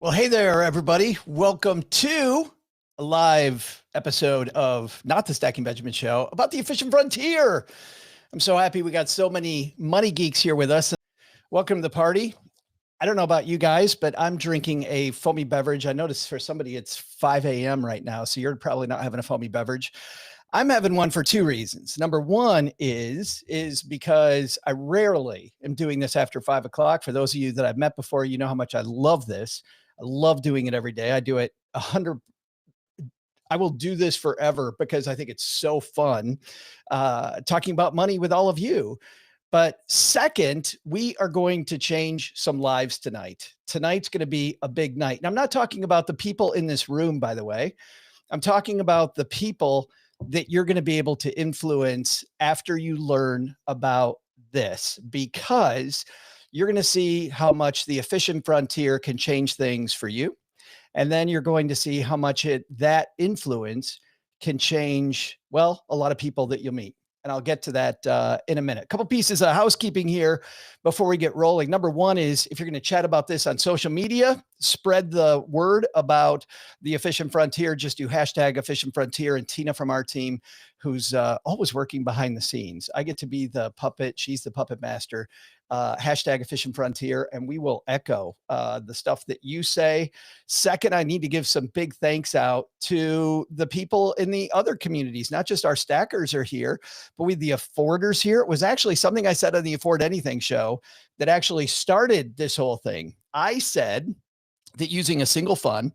Well, hey there, everybody. Welcome to a live episode of Not the Stacking Benjamin Show about the efficient frontier. I'm so happy we got so many money geeks here with us. Welcome to the party. I don't know about you guys, but I'm drinking a foamy beverage. I noticed for somebody it's 5 a.m. right now, so you're probably not having a foamy beverage. I'm having one for two reasons. Number one is because I rarely am doing this after 5 o'clock. For those of you that I've met before, you know how much I love this. I love doing it every day. I do it 100. I will do this forever because I think it's so fun talking about money with all of you. But second, we are going to change some lives tonight. Tonight's going to be a big night. And I'm not talking about the people in this room, by the way. I'm talking about the people that you're going to be able to influence after you learn about this, because you're going to see how much the efficient frontier can change things for you. And then you're going to see how much that influence can change, well, a lot of people that you'll meet. And I'll get to that in a minute. A couple pieces of housekeeping here before we get rolling. Number one is, if you're going to chat about this on social media, spread the word about the efficient frontier. Just do hashtag efficient frontier. And Tina from our team, who's always working behind the scenes, I get to be the puppet. She's the puppet master. Hashtag efficient frontier, and we will echo the stuff that you say. Second, I need to give some big thanks out to the people in the other communities. Not just our stackers are here, but we the afforders here. It was actually something I said on the Afford Anything show that actually started this whole thing. I said that using a single fund,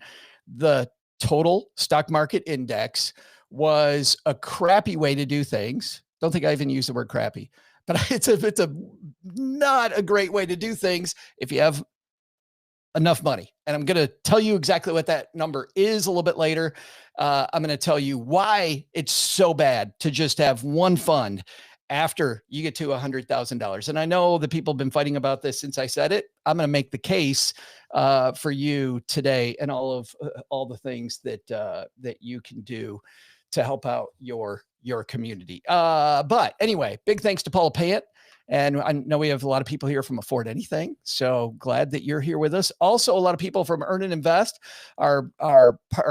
the total stock market index, was a crappy way to do things. Don't think I even used the word crappy, but it's a not a great way to do things if you have enough money. And I'm going to tell you exactly what that number is a little bit later. I'm going to tell you why it's so bad to just have one fund after you get to $100,000. And I know the people have been fighting about this since I said it. I'm going to make the case for you today, and all the things that you can do to help out your community. But anyway, big thanks to Paula Payette. And I know we have a lot of people here from Afford Anything, so glad that you're here with us. Also, a lot of people from Earn and Invest, our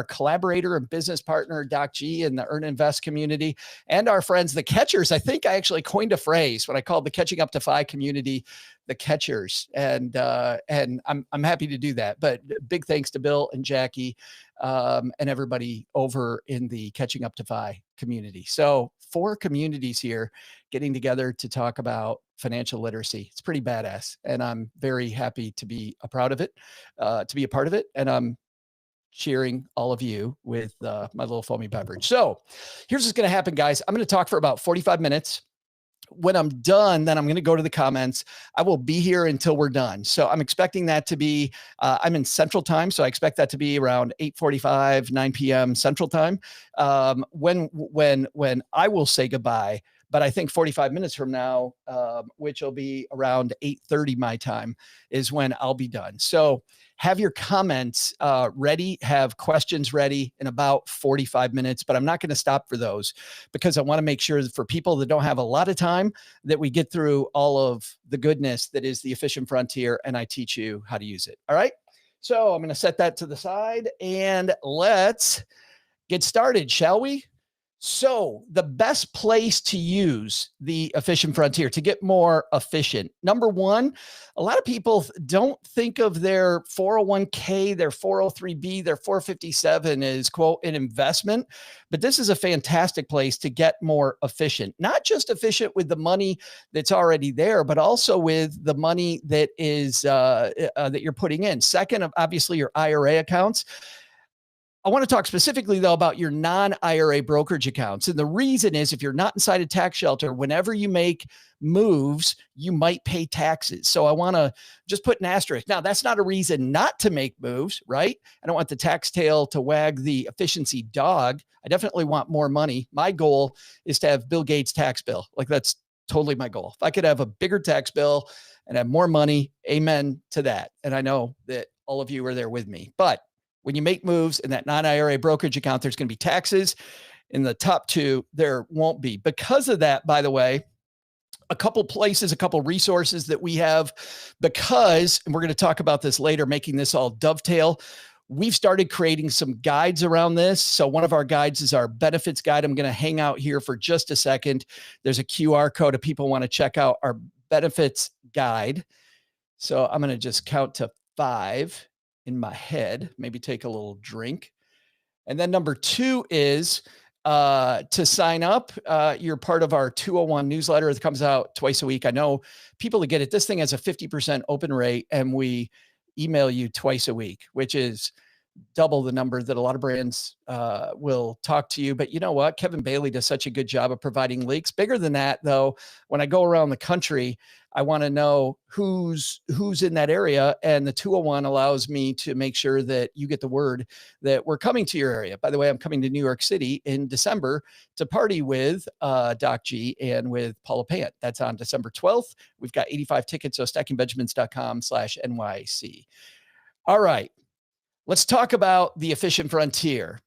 collaborator and business partner, Doc G, in the Earn and Invest community, and our friends, the Catchers. I think I actually coined a phrase when I called the Catching Up to Fi community the Catchers, and I'm happy to do that. But big thanks to Bill and Jackie and everybody over in the Catching Up to Fi community. So 4 communities here getting together to talk about financial literacy. It's pretty badass, and I'm very happy to be a part of it. And I'm cheering all of you with my little foamy beverage. So here's what's going to happen, guys. I'm going to talk for about 45 minutes. When I'm done, then I'm going to go to the comments. I will be here until we're done. So I'm expecting that to be, I'm in Central Time, so I expect that to be around 8:45, 9 p.m. Central Time. When I will say goodbye, but I think 45 minutes from now, which will be around 8:30 my time, is when I'll be done. So have your comments ready, have questions ready in about 45 minutes, but I'm not going to stop for those, because I want to make sure that for people that don't have a lot of time, that we get through all of the goodness that is the efficient frontier, and I teach you how to use it. All right. So I'm going to set that to the side, and let's get started, shall we? So the best place to use the efficient frontier to get more efficient. Number one, a lot of people don't think of their 401k, their 403b, their 457 as, quote, an investment, but this is a fantastic place to get more efficient. Not just efficient with the money that's already there, but also with the money that is that you're putting in. Second, obviously, your IRA accounts. I want to talk specifically, though, about your non-IRA brokerage accounts. And the reason is, if you're not inside a tax shelter, whenever you make moves, you might pay taxes. So I want to just put an asterisk. Now, that's not a reason not to make moves, right? I don't want the tax tail to wag the efficiency dog. I definitely want more money. My goal is to have Bill Gates' tax bill. Like, that's totally my goal. If I could have a bigger tax bill and have more money, amen to that. And I know that all of you are there with me. But when you make moves in that non-IRA brokerage account, there's going to be taxes. In the top 2, there won't be. Because of that, by the way, a couple places, a couple resources that we have because, and we're going to talk about this later, making this all dovetail. We've started creating some guides around this. So one of our guides is our benefits guide. I'm going to hang out here for just a second. There's a QR code if people want to check out our benefits guide. So I'm going to just count to 5 in my head, maybe take a little drink. And then number 2 is to sign up. You're part of our 201 newsletter that comes out twice a week. I know people that get it. This thing has a 50% open rate, and we email you twice a week, which is double the number that a lot of brands will talk to you. But you know what? Kevin Bailey does such a good job of providing leaks. Bigger than that, though, when I go around the country, I want to know who's in that area. And the 201 allows me to make sure that you get the word that we're coming to your area. By the way, I'm coming to New York City in December to party with Doc G and with Paula Pant. That's on December 12th. We've got 85 tickets, so stackingbenjamins.com/NYC. All right. Let's talk about the efficient frontier.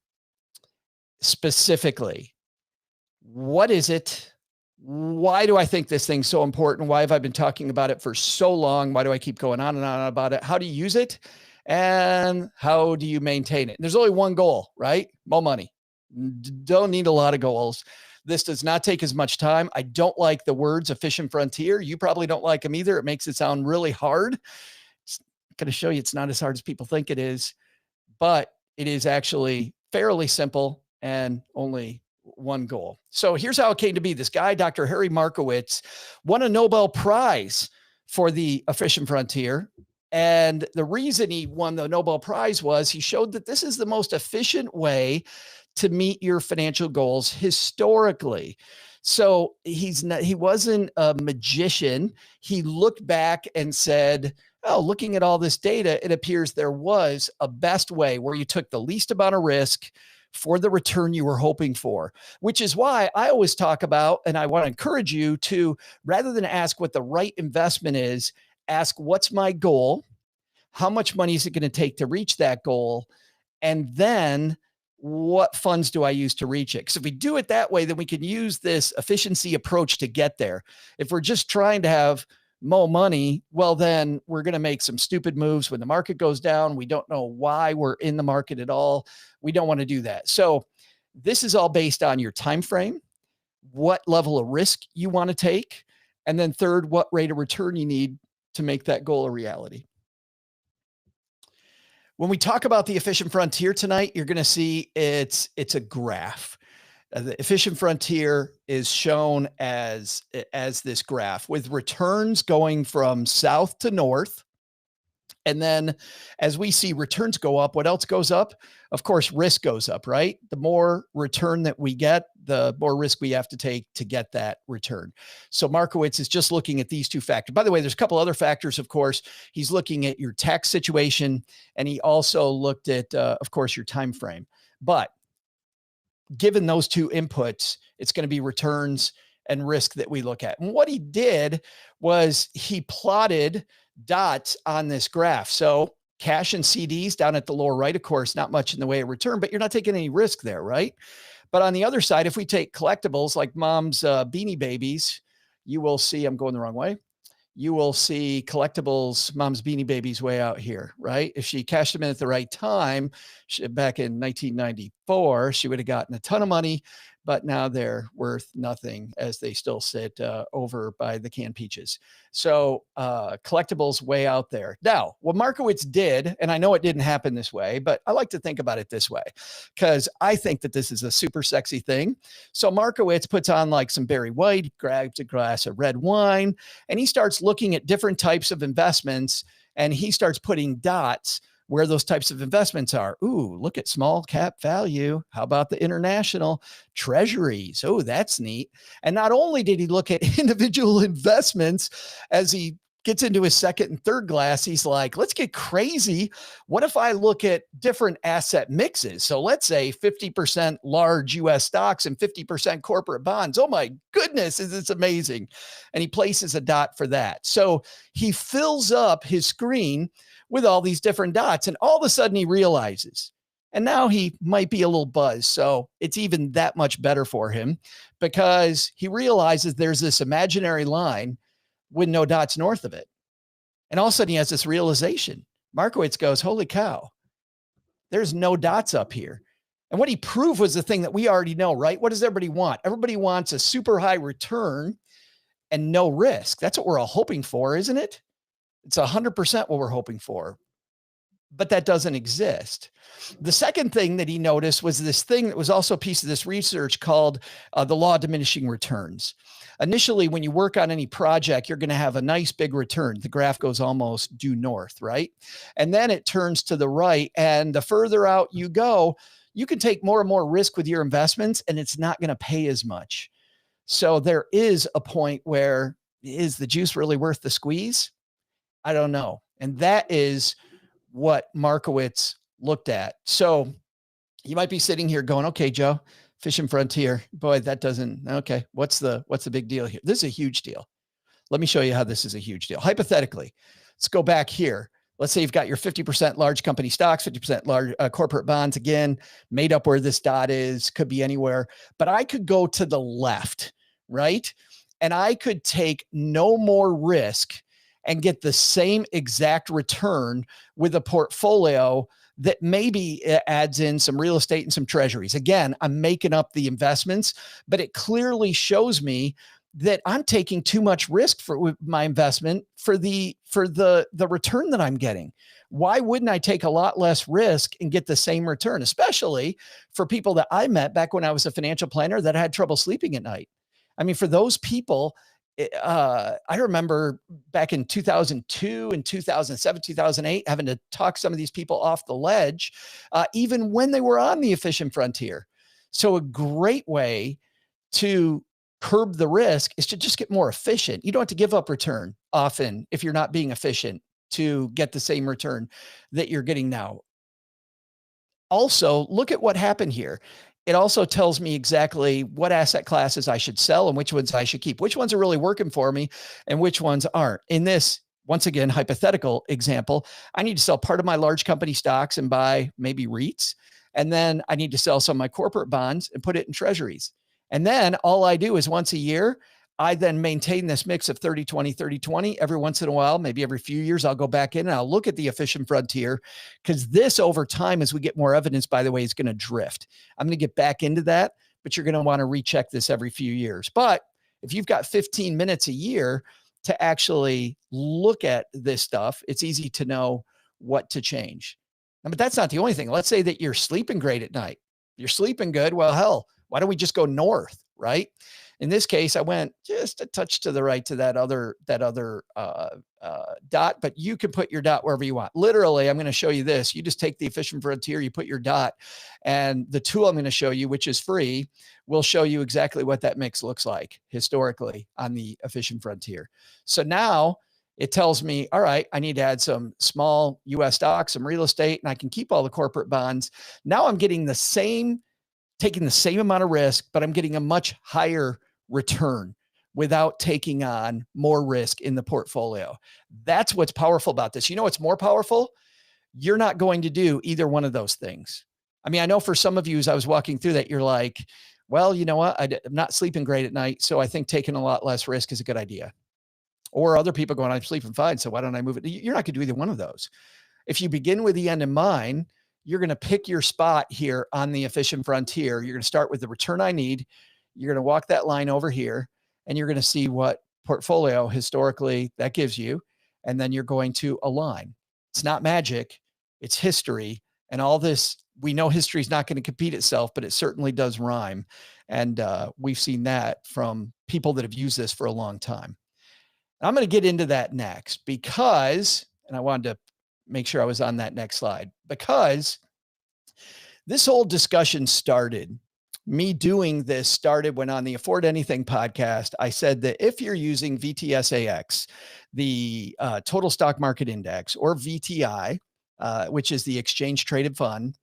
Specifically, what is it? Why do I think this thing's so important? Why have I been talking about it for so long? Why do I keep going on and on about it? How do you use it? And how do you maintain it? There's only one goal, right? More money. Don't need a lot of goals. This does not take as much time. I don't like the words efficient frontier. You probably don't like them either. It makes it sound really hard. It's going to show you it's not as hard as people think it is, but it is actually fairly simple and only one goal. So here's how it came to be. This guy, Dr. Harry Markowitz, won a Nobel Prize for the efficient frontier. And the reason he won the Nobel Prize was he showed that this is the most efficient way to meet your financial goals historically. So he wasn't a magician. He looked back and said, oh, looking at all this data, it appears there was a best way where you took the least amount of risk for the return you were hoping for, which is why I always talk about, and I want to encourage you to, rather than ask what the right investment is, ask what's my goal? How much money is it going to take to reach that goal? And then what funds do I use to reach it? Because if we do it that way, then we can use this efficiency approach to get there. If we're just trying to have more money, well, then we're going to make some stupid moves when the market goes down. We don't know why we're in the market at all. We don't want to do that. So this is all based on your time frame, what level of risk you want to take, and then third, what rate of return you need to make that goal a reality. When we talk about the efficient frontier tonight, you're going to see it's a graph. The efficient frontier is shown as this graph with returns going from south to north. And then as we see returns go up, what else goes up? Of course, risk goes up, right? The more return that we get, the more risk we have to take to get that return. So Markowitz is just looking at these two factors. By the way, there's a couple other factors, of course. He's looking at your tax situation, and he also looked at, of course, your time frame. But given those two inputs, it's going to be returns and risk that we look at. And what he did was he plotted dots on this graph. So cash and CDs down at the lower right, of course, not much in the way of return, but you're not taking any risk there, right? But on the other side, if we take collectibles like mom's Beanie Babies, you will see, I'm going the wrong way. You will see collectibles, mom's Beanie Babies way out here, right? If she cashed them in at the right time, back in 1994, she would have gotten a ton of money, but now they're worth nothing as they still sit over by the canned peaches. So collectibles way out there. Now, what Markowitz did, and I know it didn't happen this way, but I like to think about it this way because I think that this is a super sexy thing. So Markowitz puts on like some Barry White, grabs a glass of red wine, and he starts looking at different types of investments, and he starts putting dots where those types of investments are. Ooh, look at small cap value. How about the international treasuries? Oh, that's neat. And not only did he look at individual investments, as he gets into his second and third glass, he's like, let's get crazy. What if I look at different asset mixes? So let's say 50% large US stocks and 50% corporate bonds. Oh my goodness, it's amazing. And he places a dot for that. So he fills up his screen with all these different dots. And all of a sudden he realizes, And now he might be a little buzzed. So it's even that much better for him because he realizes there's this imaginary line with no dots north of it. And all of a sudden he has this realization. Markowitz goes, holy cow, there's no dots up here. And what he proved was the thing that we already know, right? What does everybody want? Everybody wants a super high return and no risk. That's what we're all hoping for, isn't it? It's 100% what we're hoping for, but that doesn't exist. The second thing that he noticed was this thing that was also a piece of this research called the law of diminishing returns. Initially, when you work on any project, you're going to have a nice big return. The graph goes almost due north, right? And then it turns to the right. And the further out you go, you can take more and more risk with your investments, and it's not going to pay as much. So there is a point where, is the juice really worth the squeeze? I don't know. And that is what Markowitz looked at. So you might be sitting here going, okay, Joe, Fishing Frontier, boy, that doesn't, okay. What's the big deal here? This is a huge deal. Let me show you how this is a huge deal. Hypothetically, let's go back here. Let's say you've got your 50% large company stocks, 50% large corporate bonds, again, made up where this dot is, could be anywhere, but I could go to the left, right? And I could take no more risk and get the same exact return with a portfolio that maybe adds in some real estate and some treasuries. Again, I'm making up the investments, but it clearly shows me that I'm taking too much risk for my investment for the return that I'm getting. Why wouldn't I take a lot less risk and get the same return, especially for people that I met back when I was a financial planner that had trouble sleeping at night? I mean, for those people, I remember back in 2002 and 2007, 2008, having to talk some of these people off the ledge, even when they were on the efficient frontier. So a great way to curb the risk is to just get more efficient. You don't have to give up return often if you're not being efficient to get the same return that you're getting now. Also, look at what happened here. It also tells me exactly what asset classes I should sell and which ones I should keep, which ones are really working for me and which ones aren't. In this, once again, hypothetical example, I need to sell part of my large company stocks and buy maybe REITs. And then I need to sell some of my corporate bonds and put it in treasuries. And then all I do is once a year, I then maintain this mix of 30, 20, 30, 20. Every once in a while, maybe every few years, I'll go back in and I'll look at the efficient frontier, because this over time, as we get more evidence, by the way, is going to drift. I'm going to get back into that, but you're going to want to recheck this every few years. But if you've got 15 minutes a year to actually look at this stuff, it's easy to know what to change. But that's not the only thing. Let's say that you're sleeping great at night. You're sleeping good. Well, hell, why don't we just go north, right? In this case, I went just a touch to the right to that other dot, but you can put your dot wherever you want. Literally, I'm going to show you this. You just take the efficient frontier, you put your dot, and the tool I'm going to show you, which is free, will show you exactly what that mix looks like historically on the efficient frontier. So now it tells me, all right, I need to add some small US stocks, some real estate, and I can keep all the corporate bonds. Now I'm getting the same, taking the same amount of risk, but I'm getting a much higher return without taking on more risk in the portfolio. That's what's powerful about this. You know what's more powerful? You're not going to do either one of those things. I mean, I know for some of you, as I was walking through that, you're like, well, you know what? I'm not sleeping great at night, so I think taking a lot less risk is a good idea. Or other people going, I'm sleeping fine, so why don't I move it? You're not going to do either one of those. If you begin with the end in mind, you're going to pick your spot here on the efficient frontier. You're going to start with the return I need. You're going to walk that line over here, and you're going to see what portfolio historically that gives you. And then you're going to align. It's not magic. It's history. And all this, we know history is not going to compete itself, but it certainly does rhyme. And we've seen that from people that have used this for a long time. I'm going to get into that next because, and I wanted to make sure I was on that next slide, because this whole discussion started, me doing this started when on the Afford Anything podcast, I said that if you're using VTSAX, the total stock market index, or VTI, which is the exchange traded fund,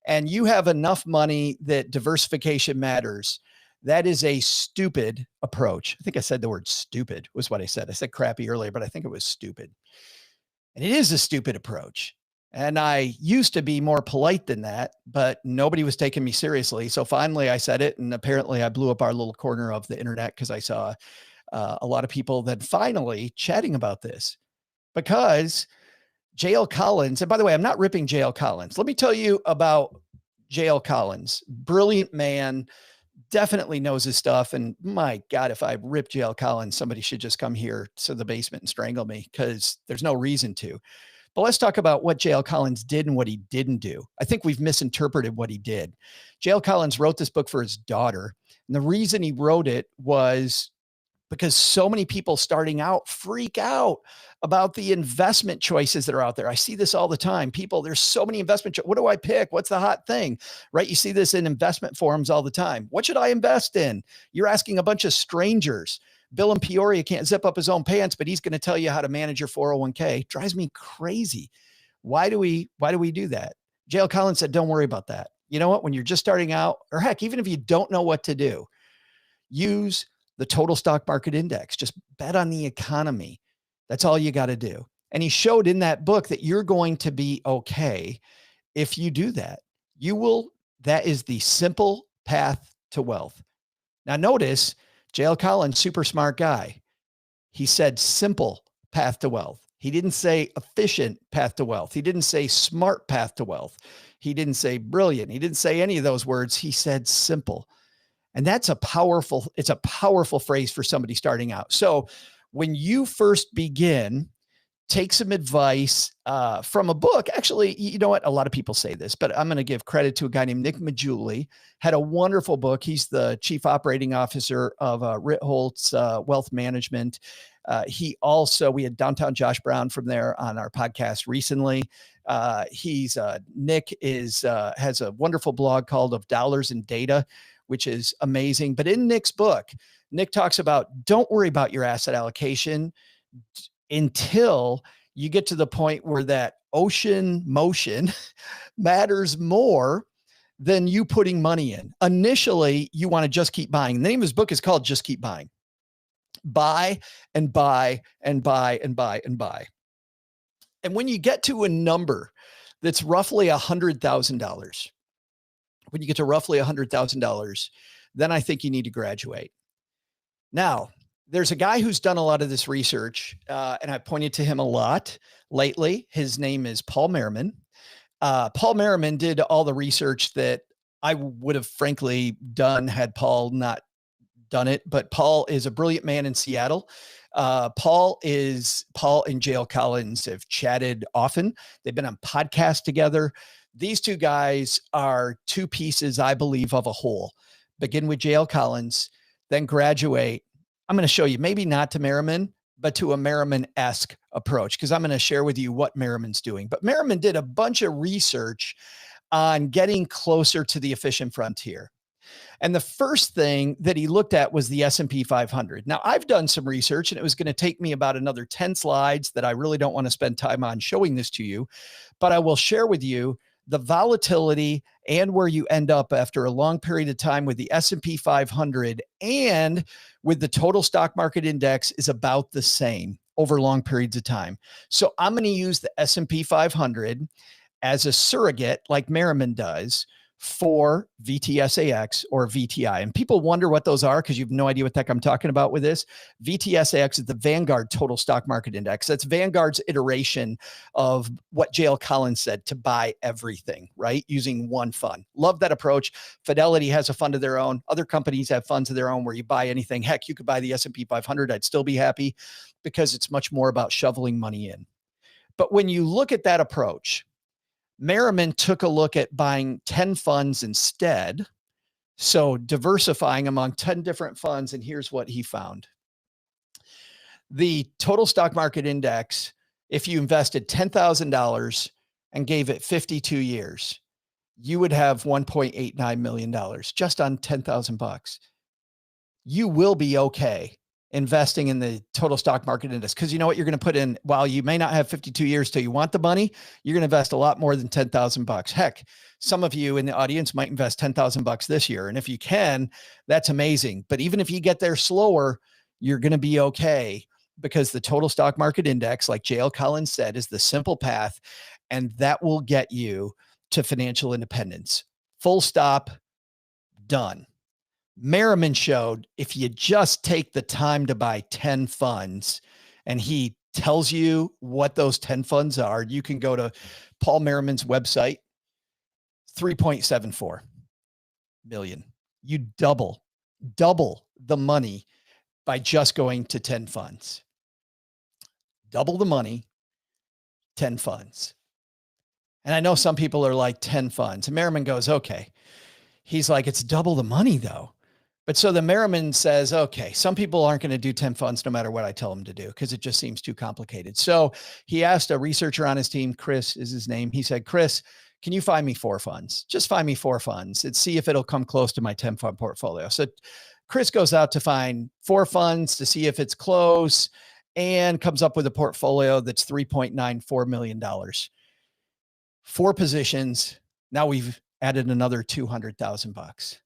and you have enough money that diversification matters, that is a stupid approach. I think I said the word stupid was what I said. I said crappy earlier, but I think it was stupid. And it is a stupid approach. And I used to be more polite than that, but nobody was taking me seriously. So finally I said it, and apparently I blew up our little corner of the internet because I saw a lot of people then finally chatting about this, because J.L. Collins, and by the way, I'm not ripping J.L. Collins. Let me tell you about J.L. Collins. Brilliant man, definitely knows his stuff. And my God, if I rip J.L. Collins, somebody should just come here to the basement and strangle me, because there's no reason to. But let's talk about what J.L. Collins did and what he didn't do. I think we've misinterpreted what he did. J.L. Collins wrote this book for his daughter. And the reason he wrote it was because so many people starting out freak out about the investment choices that are out there. I see this all the time. People, there's so many investment. What do I pick? What's the hot thing, right? You see this in investment forums all the time. What should I invest in? You're asking a bunch of strangers. Bill in Peoria can't zip up his own pants, but he's going to tell you how to manage your 401k. Drives me crazy. Why do we do that? J.L. Collins said, don't worry about that. You know what? When you're just starting out, or heck, even if you don't know what to do, use the total stock market index. Just bet on the economy. That's all you got to do. And he showed in that book that you're going to be okay if you do that. You will. That is the simple path to wealth. Now notice, J.L. Collins, super smart guy. He said simple path to wealth. He didn't say efficient path to wealth. He didn't say smart path to wealth. He didn't say brilliant. He didn't say any of those words. He said simple. And it's a powerful phrase for somebody starting out. So when you first begin, take some advice from a book. Actually, you know what? A lot of people say this, but I'm going to give credit to a guy named Nick Majuli. Had a wonderful book. He's the chief operating officer of Ritholtz Wealth Management. We had Downtown Josh Brown from there on our podcast recently. Nick has a wonderful blog called Of Dollars and Data, which is amazing. But in Nick's book, Nick talks about, don't worry about your asset allocation until you get to the point where that ocean motion matters more than you putting money in. Initially, you want to just keep buying. The name of his book is called Just Keep Buying. Buy and buy and buy and buy and buy. And when you get to a number that's roughly $100,000, when you get to roughly $100,000, then I think you need to graduate. Now, there's a guy who's done a lot of this research, and I pointed to him a lot lately. His name is Paul Merriman. Paul Merriman did all the research that I would have frankly done had Paul not done it. But Paul is a brilliant man in Seattle. Paul and J.L. Collins have chatted often. They've been on podcasts together. These two guys are two pieces, I believe, of a whole. Begin with J.L. Collins, then graduate. I'm going to show you, maybe not to Merriman, but to a Merriman-esque approach, because I'm going to share with you what Merriman's doing. But Merriman did a bunch of research on getting closer to the efficient frontier. And the first thing that he looked at was the S&P 500. Now, I've done some research, and it was going to take me about another 10 slides that I really don't want to spend time on showing this to you, but I will share with you the volatility and where you end up after a long period of time with the S&P 500 and with the total stock market index is about the same over long periods of time. So I'm going to use the S&P 500 as a surrogate, like Merriman does, for VTSAX or VTI. And people wonder what those are because you have no idea what the heck I'm talking about with this. VTSAX is the Vanguard Total Stock Market Index. That's Vanguard's iteration of what J.L. Collins said, to buy everything, right? Using one fund. Love that approach. Fidelity has a fund of their own. Other companies have funds of their own where you buy anything. Heck, you could buy the S&P 500. I'd still be happy because it's much more about shoveling money in. But when you look at that approach, Merriman took a look at buying 10 funds instead. So diversifying among 10 different funds. And here's what he found. The total stock market index, if you invested $10,000 and gave it 52 years, you would have $1.89 million just on 10,000 bucks. You will be okay investing in the total stock market index, because you know what you're going to put in. While you may not have 52 years till you want the money, you're going to invest a lot more than 10,000 bucks. Heck, some of you in the audience might invest 10,000 bucks this year. And if you can, that's amazing. But even if you get there slower, you're going to be okay, because the total stock market index, like J.L. Collins said, is the simple path. and that will get you to financial independence. Full stop, done. Merriman showed if you just take the time to buy 10 funds, and he tells you what those 10 funds are, you can go to Paul Merriman's website, 3.74 million. You double the money by just going to 10 funds. Double the money, 10 funds. And I know some people are like 10 funds. And Merriman goes, okay. He's like, it's double the money though. But so the Merriman says, okay, some people aren't going to do 10 funds no matter what I tell them to do because it just seems too complicated. So he asked a researcher on his team, Chris is his name. He said, Chris, can you find me 4 funds? Just find me 4 funds and see if it'll come close to my 10 fund portfolio. So Chris goes out to find 4 funds to see if it's close and comes up with a portfolio that's $3.94 million. 4 positions. Now we've added another $200,000.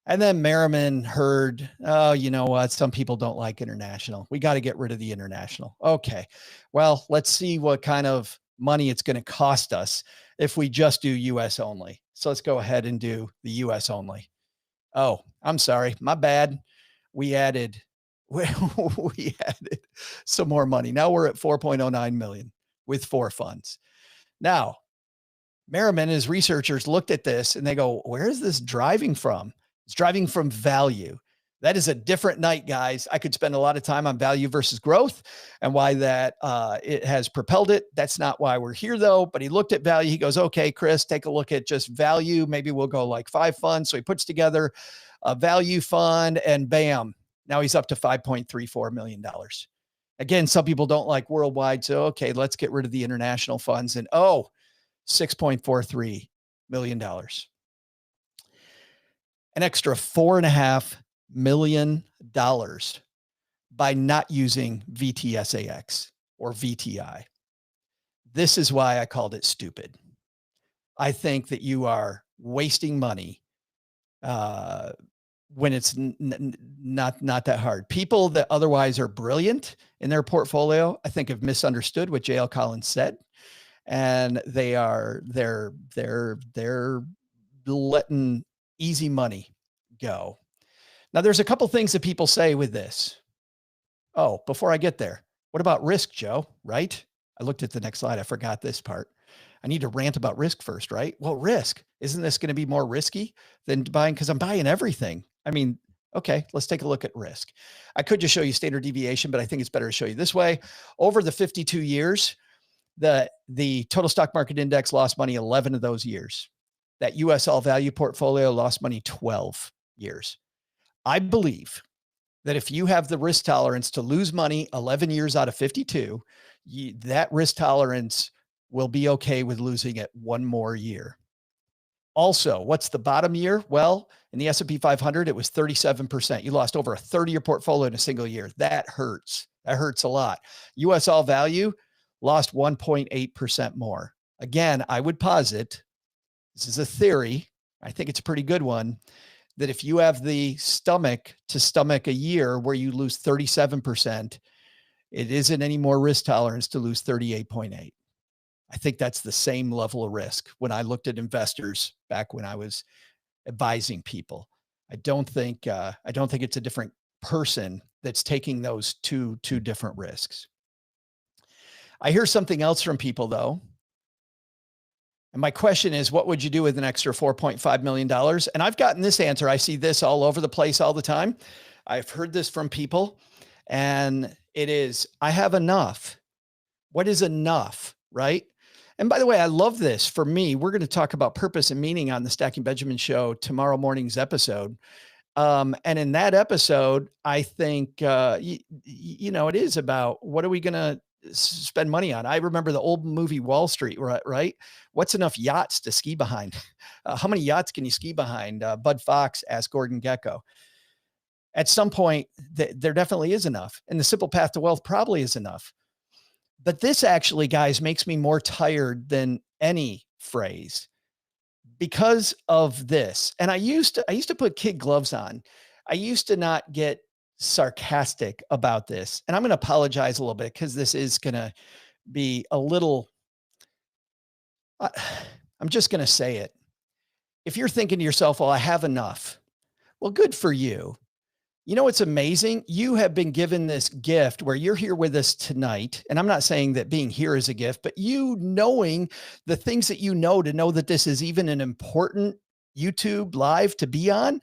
And then Merriman heard, oh, you know what? Some people don't like international. We got to get rid of the international. Okay. Well, let's see what kind of money it's going to cost us if we just do US only. So let's go ahead and do the US only. Oh, I'm sorry. My bad. We added some more money. Now we're at 4.09 million with 4 funds. Now, Merriman and his researchers looked at this and they go, where is this driving from? It's driving from value. That is a different night, guys. I could spend a lot of time on value versus growth and why that it has propelled it. That's not why we're here though, but he looked at value. He goes, okay, Chris, take a look at just value. Maybe we'll go like 5 funds. So he puts together a value fund and bam, now he's up to $5.34 million. Again, some people don't like worldwide. So, okay, let's get rid of the international funds and $6.43 million. An extra $4.5 million by not using VTSAX or VTI. This is why I called it stupid. I think that you are wasting money when it's not that hard. People that otherwise are brilliant in their portfolio, I think have misunderstood what J.L. Collins said. And they're letting easy money go. Now, there's a couple things that people say with this. Oh, before I get there, what about risk, Joe? Right? I looked at the next slide. I forgot this part. I need to rant about risk first, right? Well, risk. Isn't this going to be more risky than buying? Because I'm buying everything. I mean, okay, let's take a look at risk. I could just show you standard deviation, but I think it's better to show you this way. Over the 52 years, the total stock market index lost money 11 of those years. That US all value portfolio lost money 12 years. I believe that if you have the risk tolerance to lose money 11 years out of 52, that risk tolerance will be okay with losing it 1 more year. Also, what's the bottom year? Well, in the S&P 500, it was 37%. You lost over a third of your portfolio in a single year. That hurts. That hurts a lot. US all value lost 1.8% more. Again, I would posit, this is a theory, I think it's a pretty good one, that if you have the stomach to stomach a year where you lose 37%, it isn't any more risk tolerance to lose 38.8. I think that's the same level of risk when I looked at investors back when I was advising people. I don't think it's a different person that's taking those two different risks. I hear something else from people though. And my question is, what would you do with an extra $4.5 million? And I've gotten this answer. I see this all over the place all the time. I've heard this from people and it is, I have enough. What is enough, right? And by the way, I love this. For me, we're going to talk about purpose and meaning on the Stacking Benjamin show tomorrow morning's episode. And in that episode, I think, it is about what are we going to spend money on? I remember the old movie Wall Street, right? What's enough yachts to ski behind? How many yachts can you ski behind? Bud Fox asked Gordon Gekko. At some point, there definitely is enough. And the simple path to wealth probably is enough. But this actually, guys, makes me more tired than any phrase because of this. And I used to put kid gloves on. I used to not get sarcastic about this. And I'm going to apologize a little bit because this is going to be a little I, I'm just going to say it. If you're thinking to yourself, well, I have enough. Well, good for you. You know, it's amazing. You have been given this gift where you're here with us tonight. And I'm not saying that being here is a gift, but you knowing the things that you know to know that this is even an important YouTube live to be on.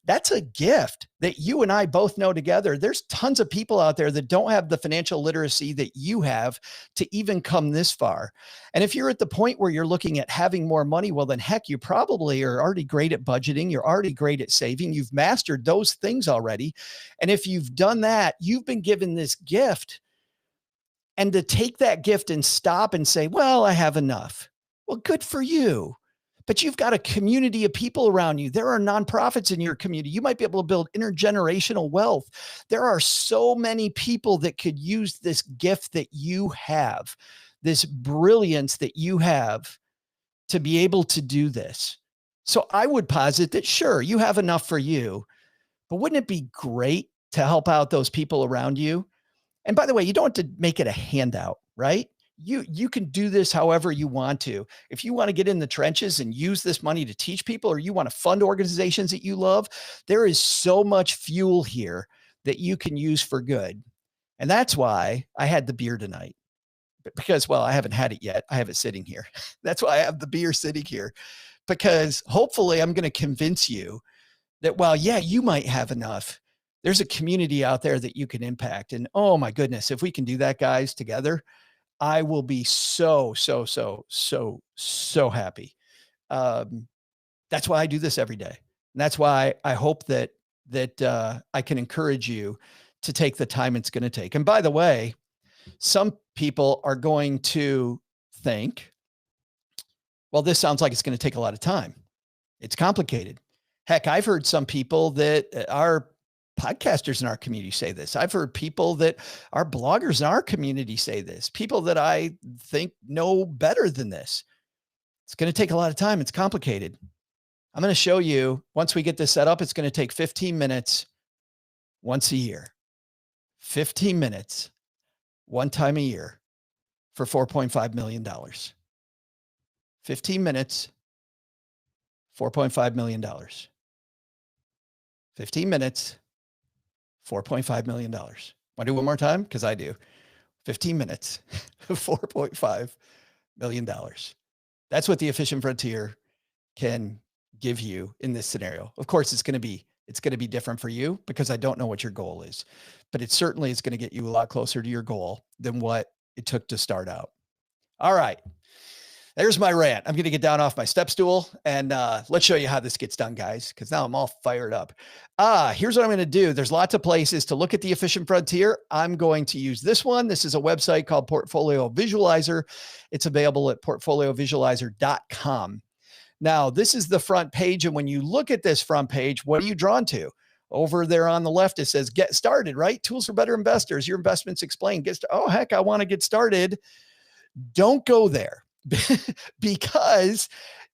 That's a gift that you and I both know together. There's tons of people out there that don't have the financial literacy that you have to even come this far. And if you're at the point where you're looking at having more money, well, then heck, you probably are already great at budgeting. You're already great at saving. You've mastered those things already. And if you've done that, you've been given this gift. And to take that gift and stop and say, well, I have enough. Well, good for you. But you've got a community of people around you. There are nonprofits in your community. You might be able to build intergenerational wealth. There are so many people that could use this gift that you have, this brilliance that you have to be able to do this. So I would posit that, sure, you have enough for you, but wouldn't it be great to help out those people around you? And by the way, you don't have to make it a handout, right? You can do this however you want to. If you want to get in the trenches and use this money to teach people, or you want to fund organizations that you love, there is so much fuel here that you can use for good. And that's why I had the beer tonight. Because, well, I haven't had it yet. I have it sitting here. That's why I have the beer sitting here, because hopefully I'm going to convince you that, well, yeah, you might have enough. There's a community out there that you can impact. And oh my goodness, if we can do that, guys, together, I will be so happy. That's why I do this every day. And that's why I hope that I can encourage you to take the time it's going to take. And by the way, some people are going to think, well, this sounds like it's going to take a lot of time. It's complicated. Heck, I've heard some people that are podcasters in our community say this. I've heard people that are bloggers in our community say this. People that I think know better than this. It's going to take a lot of time. It's complicated. I'm going to show you, once we get this set up, it's going to take 15 minutes once a year. 15 minutes, one time a year for $4.5 million. 15 minutes, $4.5 million. 15 minutes, $4.5 million. Want to do one more time? Because I do. 15 minutes, $4.5 million. That's what the Efficient Frontier can give you in this scenario. Of course, it's going to be different for you, because I don't know what your goal is, but it certainly is going to get you a lot closer to your goal than what it took to start out. All right. There's my rant. I'm going to get down off my step stool and let's show you how this gets done, guys, because now I'm all fired up. Here's what I'm going to do. There's lots of places to look at the Efficient Frontier. I'm going to use this one. This is a website called Portfolio Visualizer. It's available at portfoliovisualizer.com. Now, this is the front page. And when you look at this front page, what are you drawn to? Over there on the left, it says get started, right? Tools for better investors. Your investments explained. Oh, heck, I want to get started. Don't go there. Because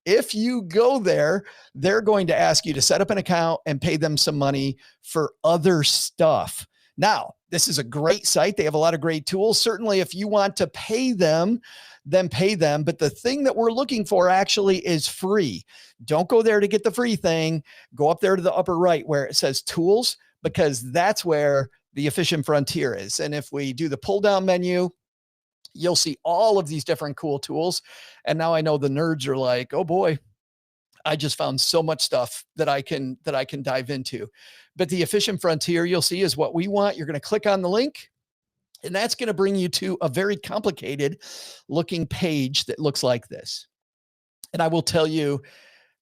if you go there, they're going to ask you to set up an account and pay them some money for other stuff. Now, this is a great site. They have a lot of great tools. Certainly, if you want to pay them, then pay them. But the thing that we're looking for actually is free. Don't go there to get the free thing. Go up there to the upper right where it says tools, because that's where the Efficient Frontier is. And if we do the pull down menu, you'll see all of these different cool tools. And now I know the nerds are like, oh boy, I just found so much stuff that I can dive into. But the Efficient Frontier, you'll see, is what we want. You're going to click on the link, and that's going to bring you to a very complicated looking page that looks like this. And I will tell you,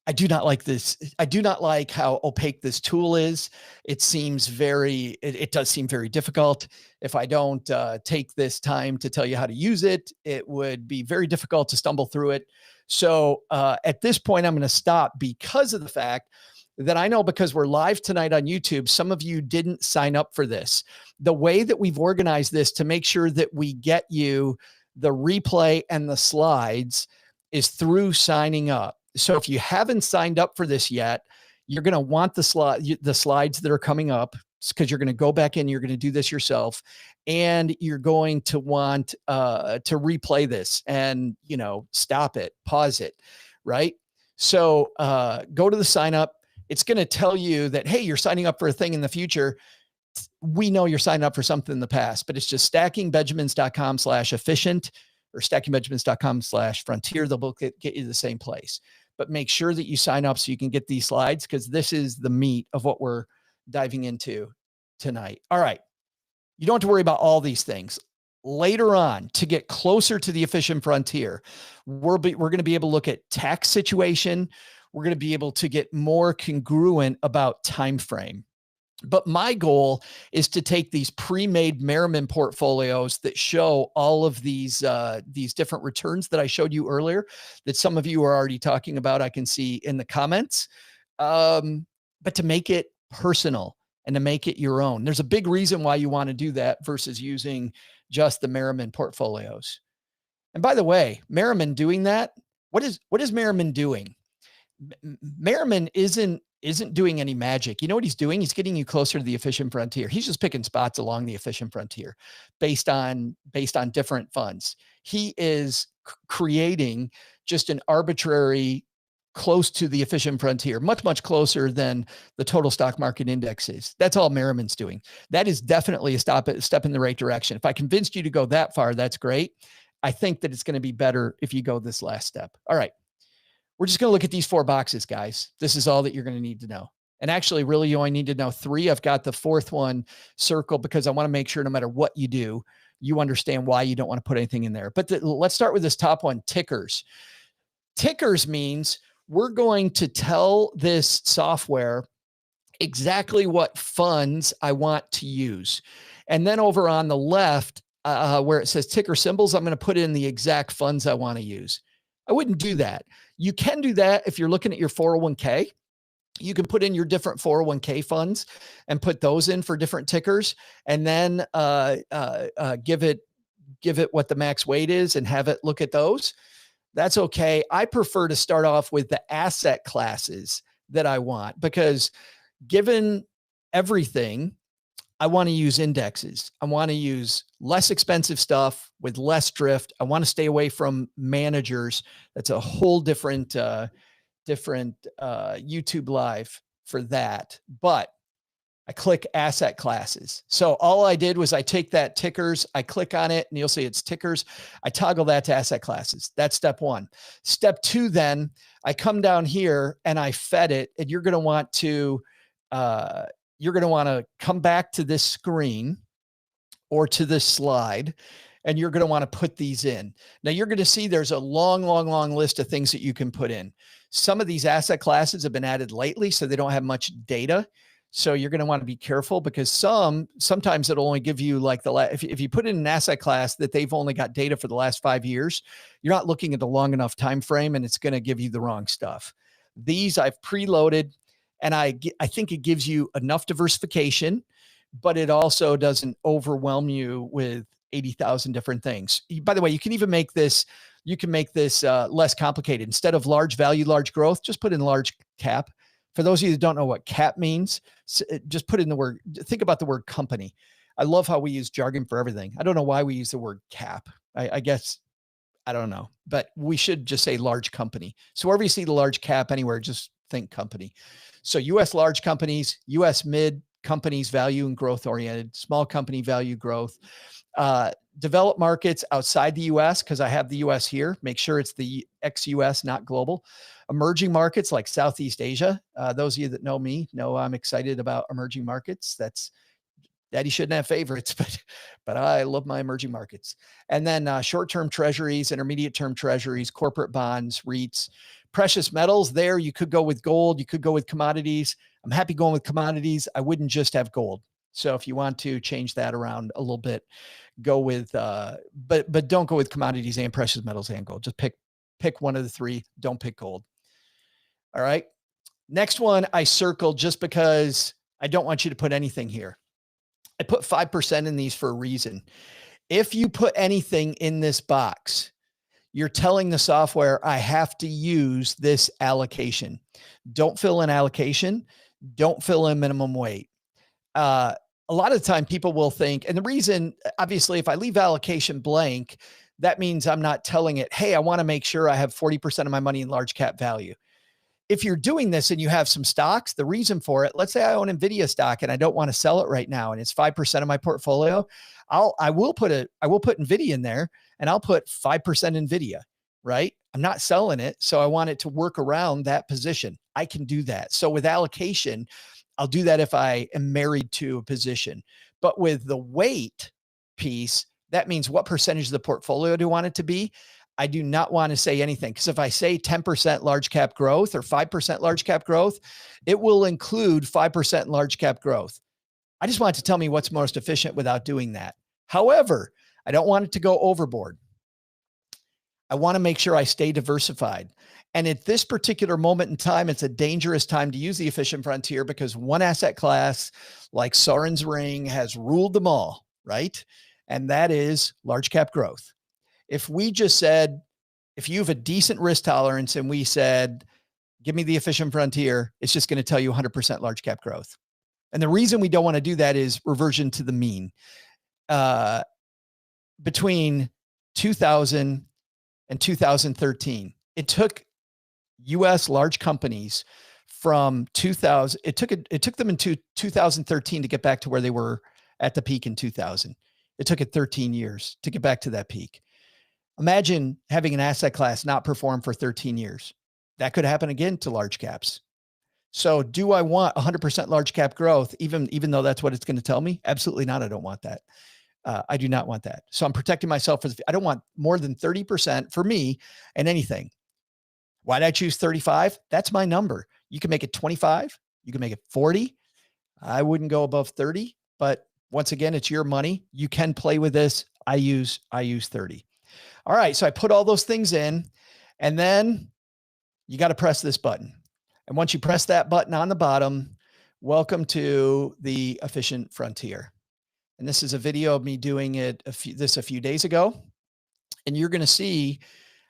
I do not like this. I do not like how opaque this tool is. It seems it does seem very difficult. If I don't take this time to tell you how to use it, it would be very difficult to stumble through it. So at this point, I'm going to stop, because of the fact that I know, because we're live tonight on YouTube, some of you didn't sign up for this. The way that we've organized this to make sure that we get you the replay and the slides is through signing up. So if you haven't signed up for this yet, you're going to want the slides that are coming up. because you're going to go back in, you're going to do this yourself, and you're going to want to replay this and, stop it, pause it, right? So go to the sign up. It's going to tell you that, hey, you're signing up for a thing in the future. We know you're signing up for something in the past, but it's just stackingbenjamins.com/efficient or stackingbenjamins.com/frontier. They'll both get you to the same place. But make sure that you sign up so you can get these slides, because this is the meat of what we're diving into tonight. All right. You don't have to worry about all these things. Later on, to get closer to the efficient frontier, we're going to be able to look at tax situation. We're going to be able to get more congruent about time frame. But my goal is to take these pre-made Merriman portfolios that show all of these different returns that I showed you earlier, that some of you are already talking about, I can see in the comments, but to make it personal and to make it your own. There's a big reason why you want to do that versus using just the Merriman portfolios. And by the way, Merriman doing that, what is Merriman doing? Merriman isn't doing any magic. You know what he's doing? He's getting you closer to the efficient frontier. He's just picking spots along the efficient frontier based on different funds. He is creating just an arbitrary close to the efficient frontier, much closer than the total stock market index is. That's all Merriman's doing. That is definitely a step in the right direction. If I convinced you to go that far, that's great. I think that it's going to be better if you go this last step. All right. We're just going to look at these 4 boxes, guys. This is all that you're going to need to know. And actually, really, you only need to know 3. I've got the 4th one circled because I want to make sure no matter what you do, you understand why you don't want to put anything in there. But let's start with this top one, tickers. Tickers means we're going to tell this software exactly what funds I want to use. And then over on the left, where it says ticker symbols, I'm going to put in the exact funds I want to use. I wouldn't do that. You can do that if you're looking at your 401k. You can put in your different 401k funds and put those in for different tickers, and then give it what the max weight is and have it look at those. That's okay. I prefer to start off with the asset classes that I want, because given everything, I want to use indexes. I want to use less expensive stuff with less drift. I want to stay away from managers. That's a whole different YouTube live for that. But I click asset classes. So all I did was I take that tickers, I click on it, and you'll see it's tickers. I toggle that to asset classes. That's step 1. Step 2, then I come down here and I fed it, and you're going to want to come back to this screen or to this slide, and you're going to want to put these in. Now you're going to see there's a long list of things that you can put in. Some of these asset classes have been added lately, so they don't have much data. So you're going to want to be careful, because sometimes it'll only give you like if you put in an asset class that they've only got data for the last 5 years, you're not looking at the long enough time frame, and it's going to give you the wrong stuff. These I've preloaded, and I think it gives you enough diversification, but it also doesn't overwhelm you with 80,000 different things. By the way, you can even make this less complicated. Instead of large value, large growth, just put in large cap. For those of you that don't know what cap means, just put in the word, think about the word company. I love how we use jargon for everything. I don't know why we use the word cap. I guess, I don't know, but we should just say large company. So wherever you see the large cap anywhere, just think company. So US large companies, US mid companies, value and growth oriented, small company value growth, developed markets outside the US, because I have the US here. Make sure it's the ex-US, not global. Emerging markets like Southeast Asia. Those of you that know me know I'm excited about emerging markets. Daddy shouldn't have favorites, but I love my emerging markets. And then short-term treasuries, intermediate-term treasuries, corporate bonds, REITs, precious metals. There you could go with gold. You could go with commodities. I'm happy going with commodities. I wouldn't just have gold. So if you want to change that around a little bit, go with, but don't go with commodities and precious metals and gold. Just pick one of the 3. Don't pick gold. All right. Next one I circled just because I don't want you to put anything here. I put 5% in these for a reason. If you put anything in this box, you're telling the software, I have to use this allocation. Don't fill in allocation. Don't fill in minimum weight. A lot of the time people will think, and the reason, obviously, if I leave allocation blank, that means I'm not telling it, hey, I want to make sure I have 40% of my money in large cap value. If you're doing this and you have some stocks, the reason for it, let's say I own Nvidia stock and I don't want to sell it right now and it's 5% of my portfolio, I will put Nvidia in there and I'll put 5% Nvidia, right? I'm not selling it, so I want it to work around that position. I can do that. So with allocation, I'll do that if I am married to a position. But with the weight piece, that means what percentage of the portfolio do I want it to be? I do not want to say anything, because if I say 10% large cap growth or 5% large cap growth, it will include 5% large cap growth. I just want it to tell me what's most efficient without doing that. However, I don't want it to go overboard. I want to make sure I stay diversified. And at this particular moment in time, it's a dangerous time to use the efficient frontier, because one asset class like Soren's ring has ruled them all, right? And that is large cap growth. If we just said, if you have a decent risk tolerance and we said, give me the efficient frontier, it's just going to tell you 100% large cap growth. And the reason we don't want to do that is reversion to the mean. Between 2000 and 2013, it took US large companies from 2000, it took them into 2013 to get back to where they were at the peak in 2000. It took it 13 years to get back to that peak. Imagine having an asset class not perform for 13 years. That could happen again to large caps. So do I want 100% large cap growth, even though that's what it's going to tell me? Absolutely not. I don't want that. I do not want that. So I'm protecting myself. I don't want more than 30% for me and anything. Why did I choose 35? That's my number. You can make it 25. You can make it 40. I wouldn't go above 30, but once again, it's your money. You can play with this. I use 30. All right. So I put all those things in, and then you got to press this button. And once you press that button on the bottom, welcome to the efficient frontier. And this is a video of me doing it a few days ago. And you're going to see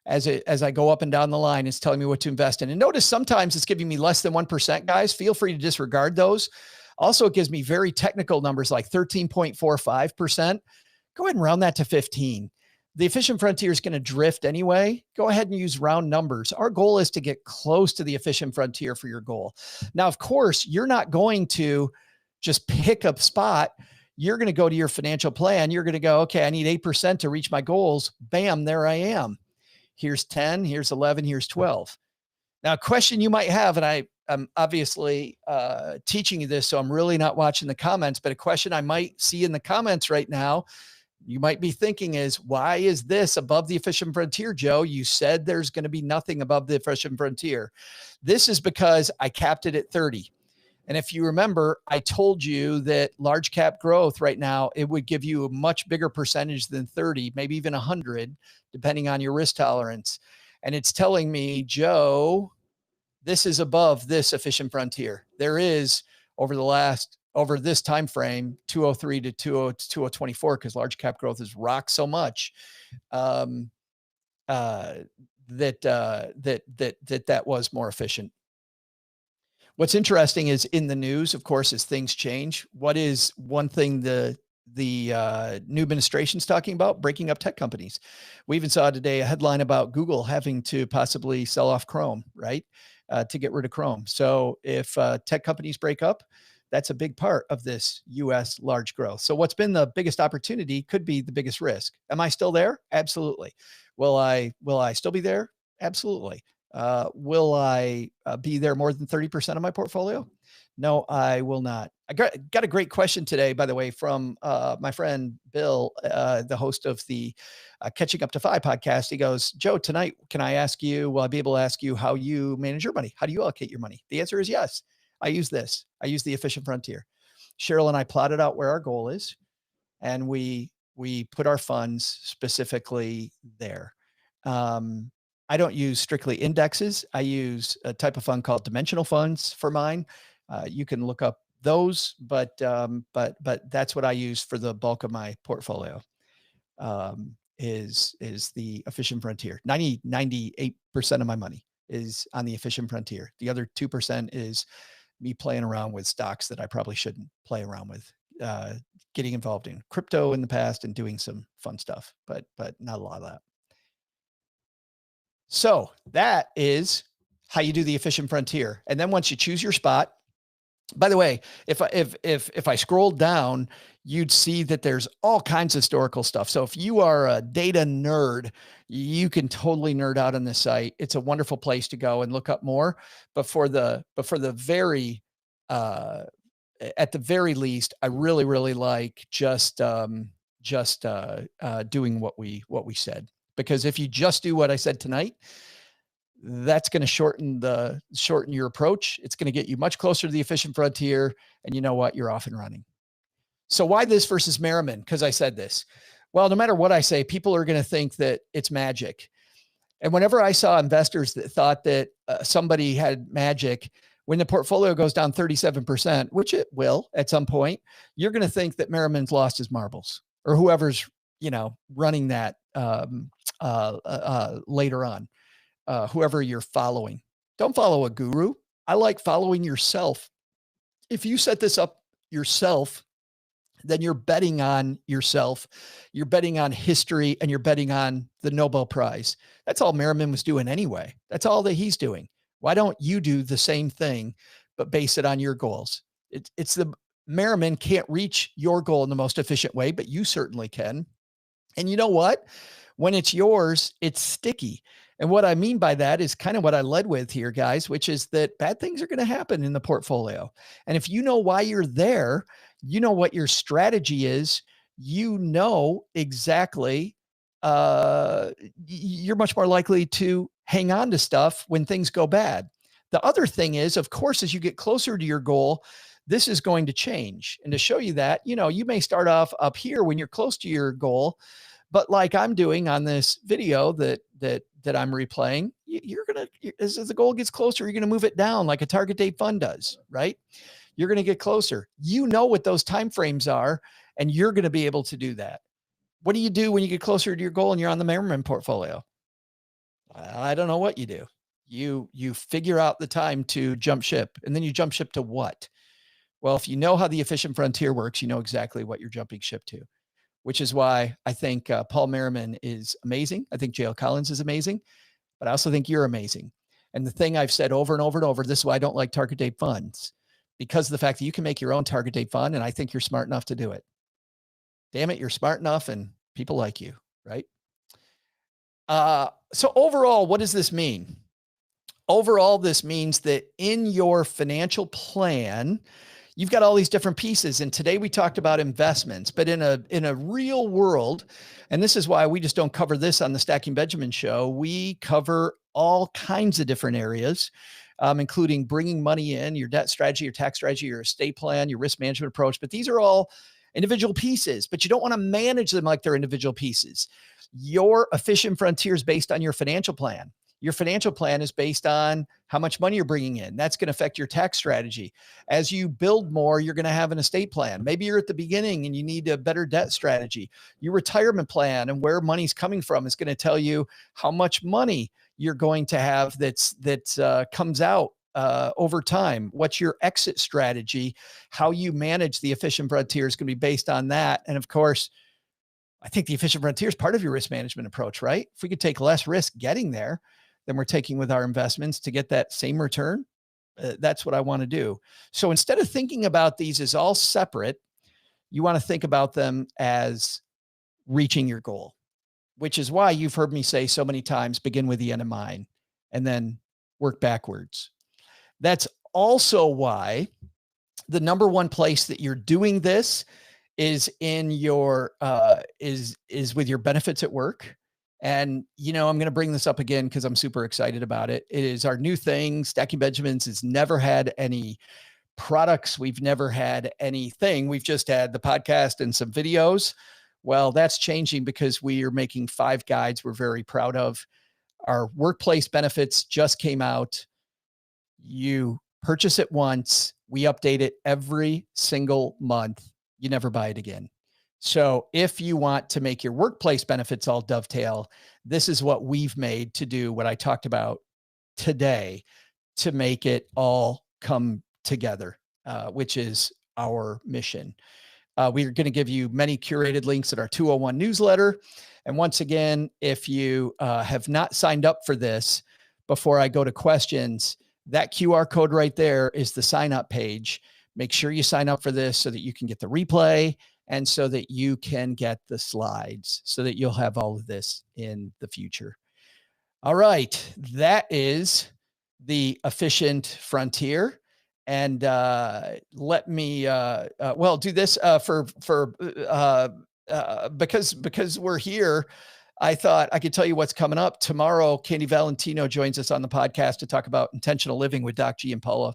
as I go up and down the line, it's telling me what to invest in. And notice sometimes it's giving me less than 1%, guys. Feel free to disregard those. Also, it gives me very technical numbers like 13.45%. Go ahead and round that to 15. The efficient frontier is going to drift anyway. Go ahead and use round numbers. Our goal is to get close to the efficient frontier for your goal. Now, of course, you're not going to just pick up spot. You're going to go to your financial plan. You're going to go, okay, I need 8% to reach my goals. Bam, there I am. Here's 10, here's 11, here's 12. Now, a question you might have, and I'm obviously teaching you this, so I'm really not watching the comments, but a question I might see in the comments right now, you might be thinking is, why is this above the efficient frontier, Joe? You said there's going to be nothing above the efficient frontier. This is because I capped it at 30. And if you remember, I told you that large cap growth right now, it would give you a much bigger percentage than 30, maybe even 100, depending on your risk tolerance. And it's telling me, Joe, this is above this efficient frontier. There is over this time frame, 203 to 2024, because large cap growth has rocked so much that was more efficient. What's interesting is in the news, of course, as things change, what is one thing the new administration's talking about? Breaking up tech companies. We even saw today a headline about Google having to possibly sell off Chrome, right? To get rid of Chrome. So if tech companies break up, that's a big part of this US large growth. So what's been the biggest opportunity could be the biggest risk. Am I still there? Absolutely. Will I still be there? Absolutely. Will I be there more than 30% of my portfolio? No, I will not. I got a great question today, by the way, from my friend Bill, the host of the Catching Up to 5 podcast. He goes, Joe, tonight, will I be able to ask you how you manage your money? How do you allocate your money? The answer is yes. I use this. I use the efficient frontier. Cheryl and I plotted out where our goal is, and we put our funds specifically there. I don't use strictly indexes. I use a type of fund called dimensional funds for mine. You can look up those, but that's what I use for the bulk of my portfolio. Is the efficient frontier. 98% of my money is on the efficient frontier. The other 2% is me playing around with stocks that I probably shouldn't play around with, getting involved in crypto in the past and doing some fun stuff, but not a lot of that. So that is how you do the efficient frontier. And then once you choose your spot, by the way, if I scrolled down, you'd see that there's all kinds of historical stuff. So if you are a data nerd, you can totally nerd out on this site. It's a wonderful place to go and look up more. But for the very at the very least, I really, really like just doing what we said. Because if you just do what I said tonight, that's going to shorten your approach. It's going to get you much closer to the efficient frontier. And you know what? You're off and running. So why this versus Merriman? Because I said this. Well, no matter what I say, people are going to think that it's magic. And whenever I saw investors that thought that somebody had magic, when the portfolio goes down 37%, which it will at some point, you're going to think that Merriman's lost his marbles, or whoever's, running that later on. Whoever you're following. Don't follow a guru. I like following yourself. If you set this up yourself, then you're betting on yourself. You're betting on history, and you're betting on the Nobel Prize. That's all Merriman was doing anyway. That's all that he's doing. Why don't you do the same thing, but base it on your goals? It's the Merriman can't reach your goal in the most efficient way, but you certainly can. And you know what? When it's yours, it's sticky. And what I mean by that is kind of what I led with here, guys, which is that bad things are going to happen in the portfolio. And if you know why you're there, you know what your strategy is, you know exactly, you're much more likely to hang on to stuff when things go bad. The other thing is, of course, as you get closer to your goal, this is going to change. And to show you that, you may start off up here when you're close to your goal, but like I'm doing on this video that I'm replaying, you're going to, as the goal gets closer, you're going to move it down like a target date fund does, right? You're going to get closer. You know what those timeframes are, and you're going to be able to do that. What do you do when you get closer to your goal and you're on the Merriman portfolio? I don't know what you do. You figure out the time to jump ship, and then you jump ship to what? Well, if you know how the efficient frontier works, you know exactly what you're jumping ship to, which is why I think Paul Merriman is amazing. I think J.L. Collins is amazing, but I also think you're amazing. And the thing I've said over and over and over, this is why I don't like target date funds, because of the fact that you can make your own target date fund, and I think you're smart enough to do it. Damn it, you're smart enough, and people like you, right? So overall, what does this mean? Overall, this means that in your financial plan, you've got all these different pieces. And today we talked about investments, but in a real world, and this is why we just don't cover this on the Stacking Benjamin show. We cover all kinds of different areas, including bringing money in, your debt strategy, your tax strategy, your estate plan, your risk management approach. But these are all individual pieces, but you don't want to manage them like they're individual pieces. Your efficient frontier is based on your financial plan. Your financial plan is based on how much money you're bringing in. That's going to affect your tax strategy. As you build more, you're going to have an estate plan. Maybe you're at the beginning and you need a better debt strategy. Your retirement plan and where money's coming from is going to tell you how much money you're going to have that comes out over time. What's your exit strategy? How you manage the efficient frontier is going to be based on that. And of course, I think the efficient frontier is part of your risk management approach, right? If we could take less risk getting there than we're taking with our investments to get that same return, that's what I want to do. So instead of thinking about these as all separate, you want to think about them as reaching your goal, which is why you've heard me say so many times, begin with the end in mind and then work backwards. That's also why the number one place that you're doing this is in your is with your benefits at work. And, I'm going to bring this up again because I'm super excited about it. It is our new thing. Stacking Benjamins has never had any products. We've never had anything. We've just had the podcast and some videos. Well, that's changing because we are making 5 guides we're very proud of. Our workplace benefits just came out. You purchase it once. We update it every single month. You never buy it again. So if you want to make your workplace benefits all dovetail, this is what we've made to do what I talked about today to make it all come together, which is our mission. We're going to give you many curated links at our 201 newsletter. And once again, if you have not signed up for this, before I go to questions, that QR code right there is the sign up page. Make sure you sign up for this so that you can get the replay and so that you can get the slides so that you'll have all of this in the future. All right. That is the efficient frontier. And let me do this because we're here. I thought I could tell you what's coming up tomorrow. Candy Valentino joins us on the podcast to talk about intentional living with Doc G and Paula.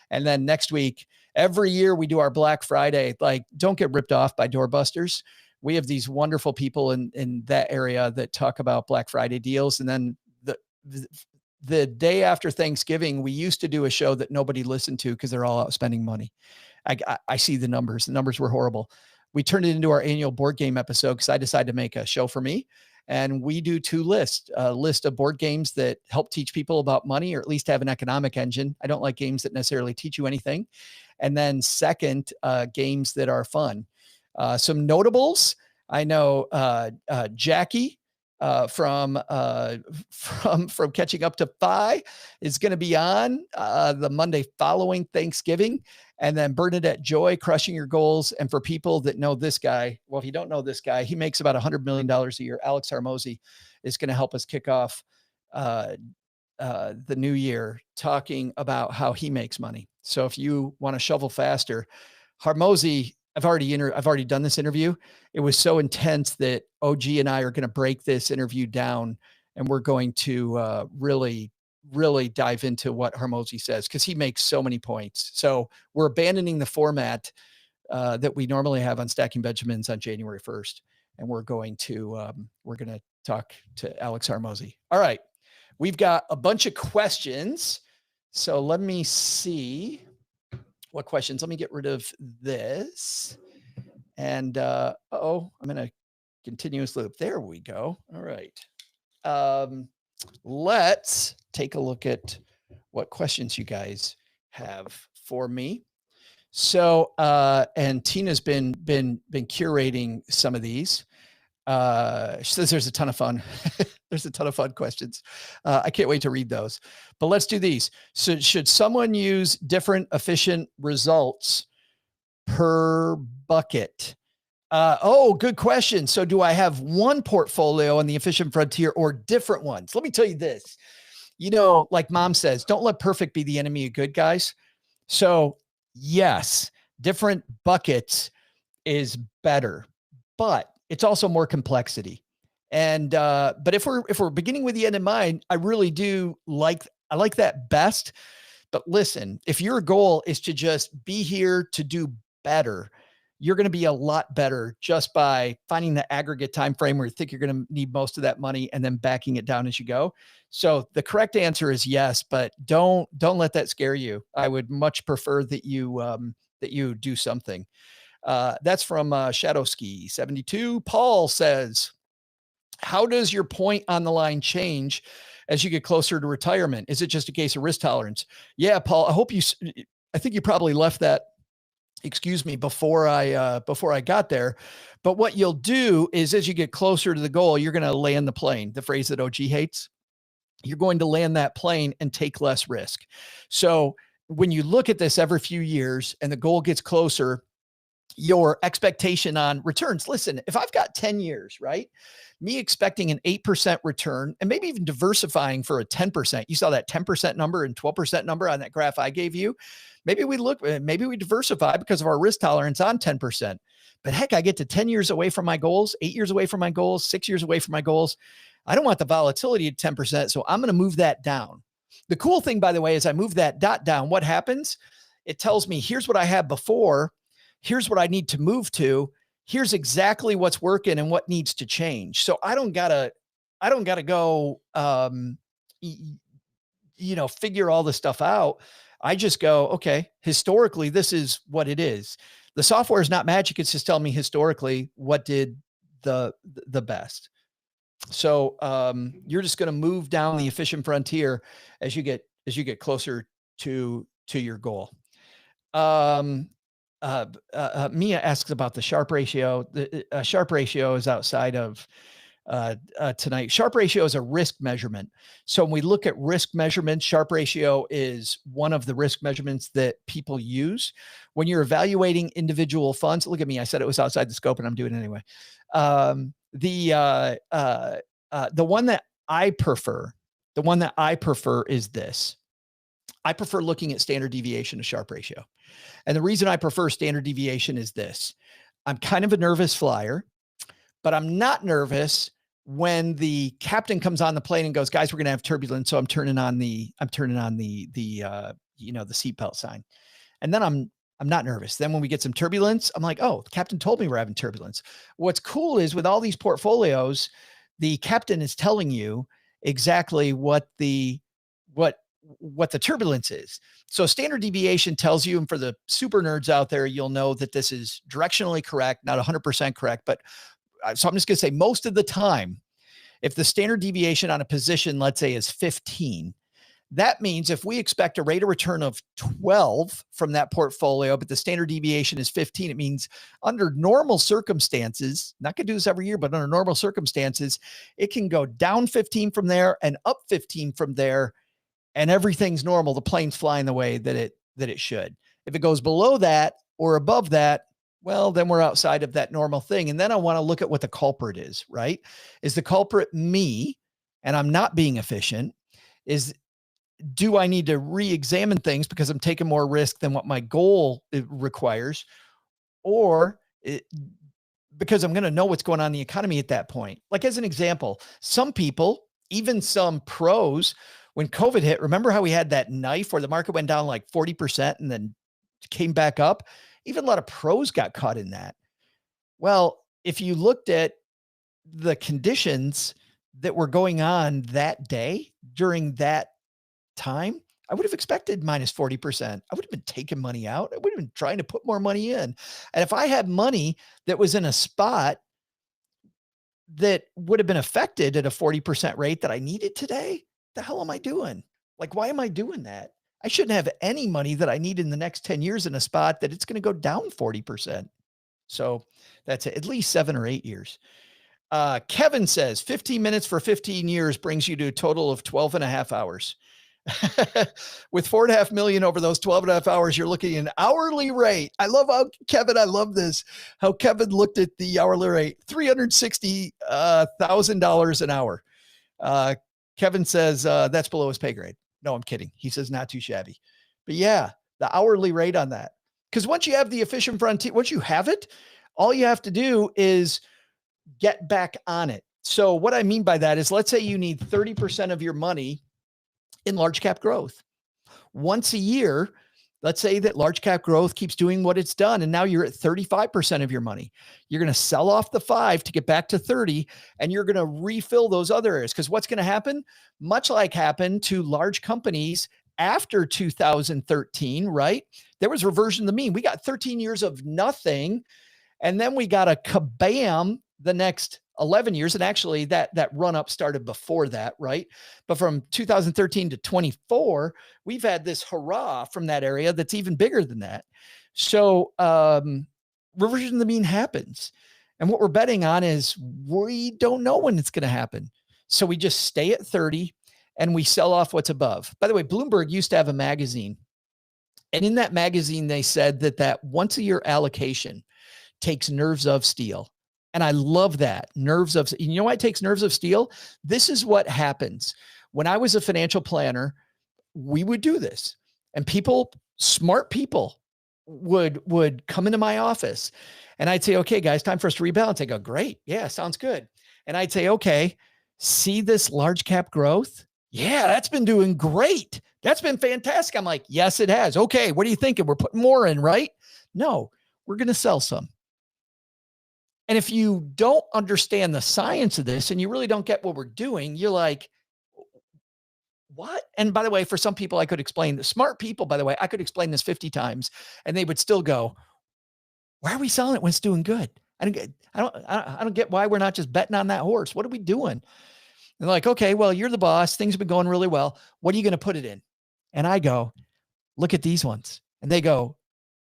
And then next week, every year we do our Black Friday. Like, don't get ripped off by doorbusters. We have these wonderful people in that area that talk about Black Friday deals. And then the day after Thanksgiving, we used to do a show that nobody listened to because they're all out spending money. I see the numbers. The numbers were horrible. We turned it into our annual board game episode because I decided to make a show for me. And we do two lists, a list of board games that help teach people about money or at least have an economic engine. I don't like games that necessarily teach you anything. And then second, games that are fun. Some notables. I know Jackie from Catching Up to Phi is going to be on the Monday following Thanksgiving. And then Bernadette Joy, Crushing Your Goals. And for people that know this guy, well, if you don't know this guy, he makes about $100 million a year. Alex Harmozy is going to help us kick off the new year talking about how he makes money. So if you want to shovel faster, Harmozy, I've already done this interview. It was so intense that OG and I are going to break this interview down, and we're going to really dive into what Harmozy says because he makes so many points. So we're abandoning the format that we normally have on Stacking Benjamins on January 1st, and we're going to talk to Alex Harmozy. All right, we've got a bunch of questions. So let me see what questions. Let me get rid of this. And I'm in a continuous loop. There we go. All right. Let's take a look at what questions you guys have for me. So, and Tina's been curating some of these. She says there's a ton of fun. There's a ton of fun questions. I can't wait to read those, but let's do these. So should someone use different efficient results per bucket? Good question. So do I have one portfolio on the efficient frontier or different ones? Let me tell you this, like mom says, don't let perfect be the enemy of good, guys. So yes, different buckets is better, but it's also more complexity. And, but if we're beginning with the end in mind, I really do I like that best. But listen, if your goal is to just be here to do better, you're going to be a lot better just by finding the aggregate time frame where you think you're going to need most of that money and then backing it down as you go. So the correct answer is yes, but don't let that scare you. I would much prefer that you do something. That's from Shadowski 72. Paul says, how does your point on the line change as you get closer to retirement? Is it just a case of risk tolerance? Yeah, Paul, I think you probably left that, before I got there. But what you'll do is as you get closer to the goal, you're going to land the plane, the phrase that OG hates. You're going to land that plane and take less risk. So when you look at this every few years and the goal gets closer, your expectation on returns. Listen, if I've got 10 years, right? Me expecting an 8% return and maybe even diversifying for a 10%. You saw that 10% number and 12% number on that graph I gave you. Maybe we diversify because of our risk tolerance on 10%. But heck, I get to 10 years away from my goals, 8 years away from my goals, 6 years away from my goals. I don't want the volatility at 10%. So I'm going to move that down. The cool thing, by the way, is I move that dot down. What happens? It tells me here's what I had before. Here's what I need to move to. Here's exactly what's working and what needs to change. So I don't gotta go, figure all this stuff out. I just go, okay, historically, this is what it is. The software is not magic. It's just telling me historically what did the best. So you're just going to move down the efficient frontier as you get closer to your goal. Um, Mia asks about the Sharpe ratio. The Sharpe ratio is outside of tonight. Sharpe ratio is a risk measurement. So when we look at risk measurements, Sharpe ratio is one of the risk measurements that people use when you're evaluating individual funds. Look at me. I said it was outside the scope and I'm doing it anyway. The one that I prefer is this. I prefer looking at standard deviation to Sharpe ratio. And the reason I prefer standard deviation is this. I'm kind of a nervous flyer, but I'm not nervous when the captain comes on the plane and goes, guys, we're going to have turbulence. So I'm turning on the seatbelt sign. And then I'm not nervous. Then when we get some turbulence, I'm like, oh, the captain told me we're having turbulence. What's cool is with all these portfolios, the captain is telling you exactly what the turbulence is. So standard deviation tells you, and for the super nerds out there, you'll know that this is directionally correct, not 100% correct, but so I'm just going to say most of the time, if the standard deviation on a position, let's say, is 15, that means if we expect a rate of return of 12 from that portfolio, but the standard deviation is 15, it means under normal circumstances, not going to do this every year, but under normal circumstances, it can go down 15 from there and up 15 from there, and everything's normal. The plane's flying the way that it should. If it goes below that or above that, well, then we're outside of that normal thing. And then I want to look at what the culprit is, right? Is the culprit me and I'm not being efficient? Do I need to re-examine things because I'm taking more risk than what my goal requires? Or because I'm going to know what's going on in the economy at that point? Like as an example, some people, even some pros, when COVID hit, remember how we had that knife where the market went down like 40% and then came back up? Even a lot of pros got caught in that. Well, if you looked at the conditions that were going on that day during that time, I would have expected minus 40%. I would have been taking money out. I would have been trying to put more money in. And if I had money that was in a spot that would have been affected at a 40% rate that I needed today, the hell am I doing? Like, why am I doing that? I shouldn't have any money that I need in the next 10 years in a spot that it's going to go down 40%. So that's at least 7 or 8 years. Kevin says 15 minutes for 15 years brings you to a total of 12 and a half hours. With 4.5 million over those 12 and a half hours, you're looking at an hourly rate. I love how Kevin, I love this, how Kevin looked at the hourly rate, $360,000 an hour. Kevin says that's below his pay grade. No, I'm kidding. He says not too shabby. But yeah, the hourly rate on that. Because once you have the efficient frontier, once you have it, all you have to do is get back on it. So what I mean by that is, let's say you need 30% of your money in large cap growth. Once a year, let's say that large cap growth keeps doing what it's done, and now you're at 35% of your money. You're going to sell off the 5 to get back to 30, and you're going to refill those other areas. Because what's going to happen? Much like happened to large companies after 2013, right? There was reversion to the mean. We got 13 years of nothing, and then we got a kabam the next 11 years. And actually that run up started before that, right? But from 2013 to 24, we've had this hurrah from that area that's even bigger than that. So reversion to the mean happens. And what we're betting on is we don't know when it's going to happen. So we just stay at 30 and we sell off what's above. By the way, Bloomberg used to have a magazine. And in that magazine, they said that once a year allocation takes nerves of steel. And I love that. Nerves of, you know why it takes nerves of steel? This is what happens. When I was a financial planner, we would do this. And people, smart people would come into my office and I'd say, okay, guys, time for us to rebalance. I go, great. Yeah, sounds good. And I'd say, okay, see this large cap growth? Yeah, that's been doing great. That's been fantastic. I'm like, yes, it has. Okay, what are you thinking? We're putting more in, right? No, we're going to sell some. And if you don't understand the science of this and you really don't get what we're doing, you're like, what? And by the way, for some people, I could explain the smart people, by the way, I could explain this 50 times and they would still go, why are we selling it when it's doing good? I don't get why we're not just betting on that horse. What are we doing? And like, okay, well, you're the boss. Things have been going really well. What are you going to put it in? And I go, look at these ones. And they go,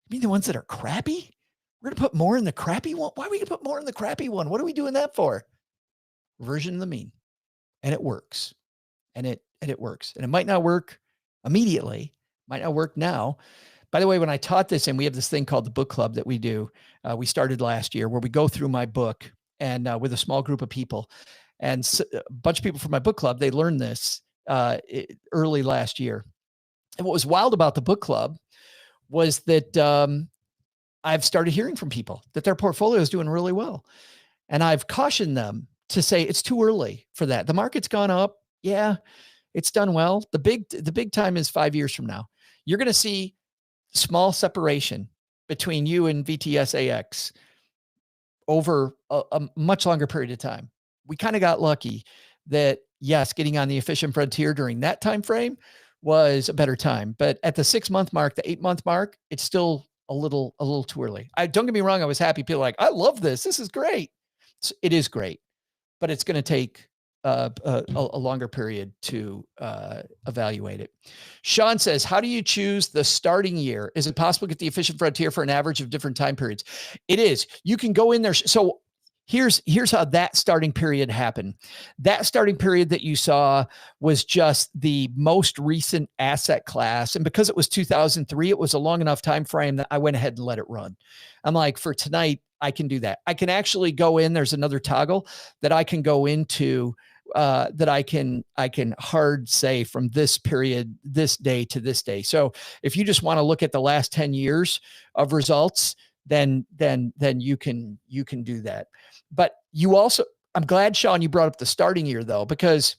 You mean the ones that are crappy? We're going to put more in the crappy one? Why are we going to put more in the crappy one? What are we doing that for? Reversion of the mean. And it works. And it works. And it might not work immediately, might not work now. By the way, when I taught this, and we have this thing called the book club that we do, we started last year, where we go through my book and with a small group of people, and a bunch of people from my book club, they learned this early last year. And what was wild about the book club was that I've started hearing from people that their portfolio is doing really well. And I've cautioned them to say it's too early for that. The market's gone up. Yeah, it's done well. The big time is 5 years from now. You're going to see small separation between you and VTSAX over a much longer period of time. We kind of got lucky that, yes, getting on the efficient frontier during that time frame was a better time. But at the 6 month mark, the 8 month mark, it's still a little too early. Don't get me wrong. I was happy. People are like, I love this. This is great. It is great, but it's going to take a longer period to evaluate it. Sean says, how do you choose the starting year? Is it possible to get the efficient frontier for an average of different time periods? It is. You can go in there. So here's how that starting period happened. That starting period that you saw was just the most recent asset class. And because it was 2003, it was a long enough time frame that I went ahead and let it run. I'm like, for tonight, I can do that. I can actually go in. There's another toggle that I can go into that I can hard say from this period, this day to this day. So if you just want to look at the last 10 years of results, then you can do that. But you also, I'm glad, Sean, you brought up the starting year though, because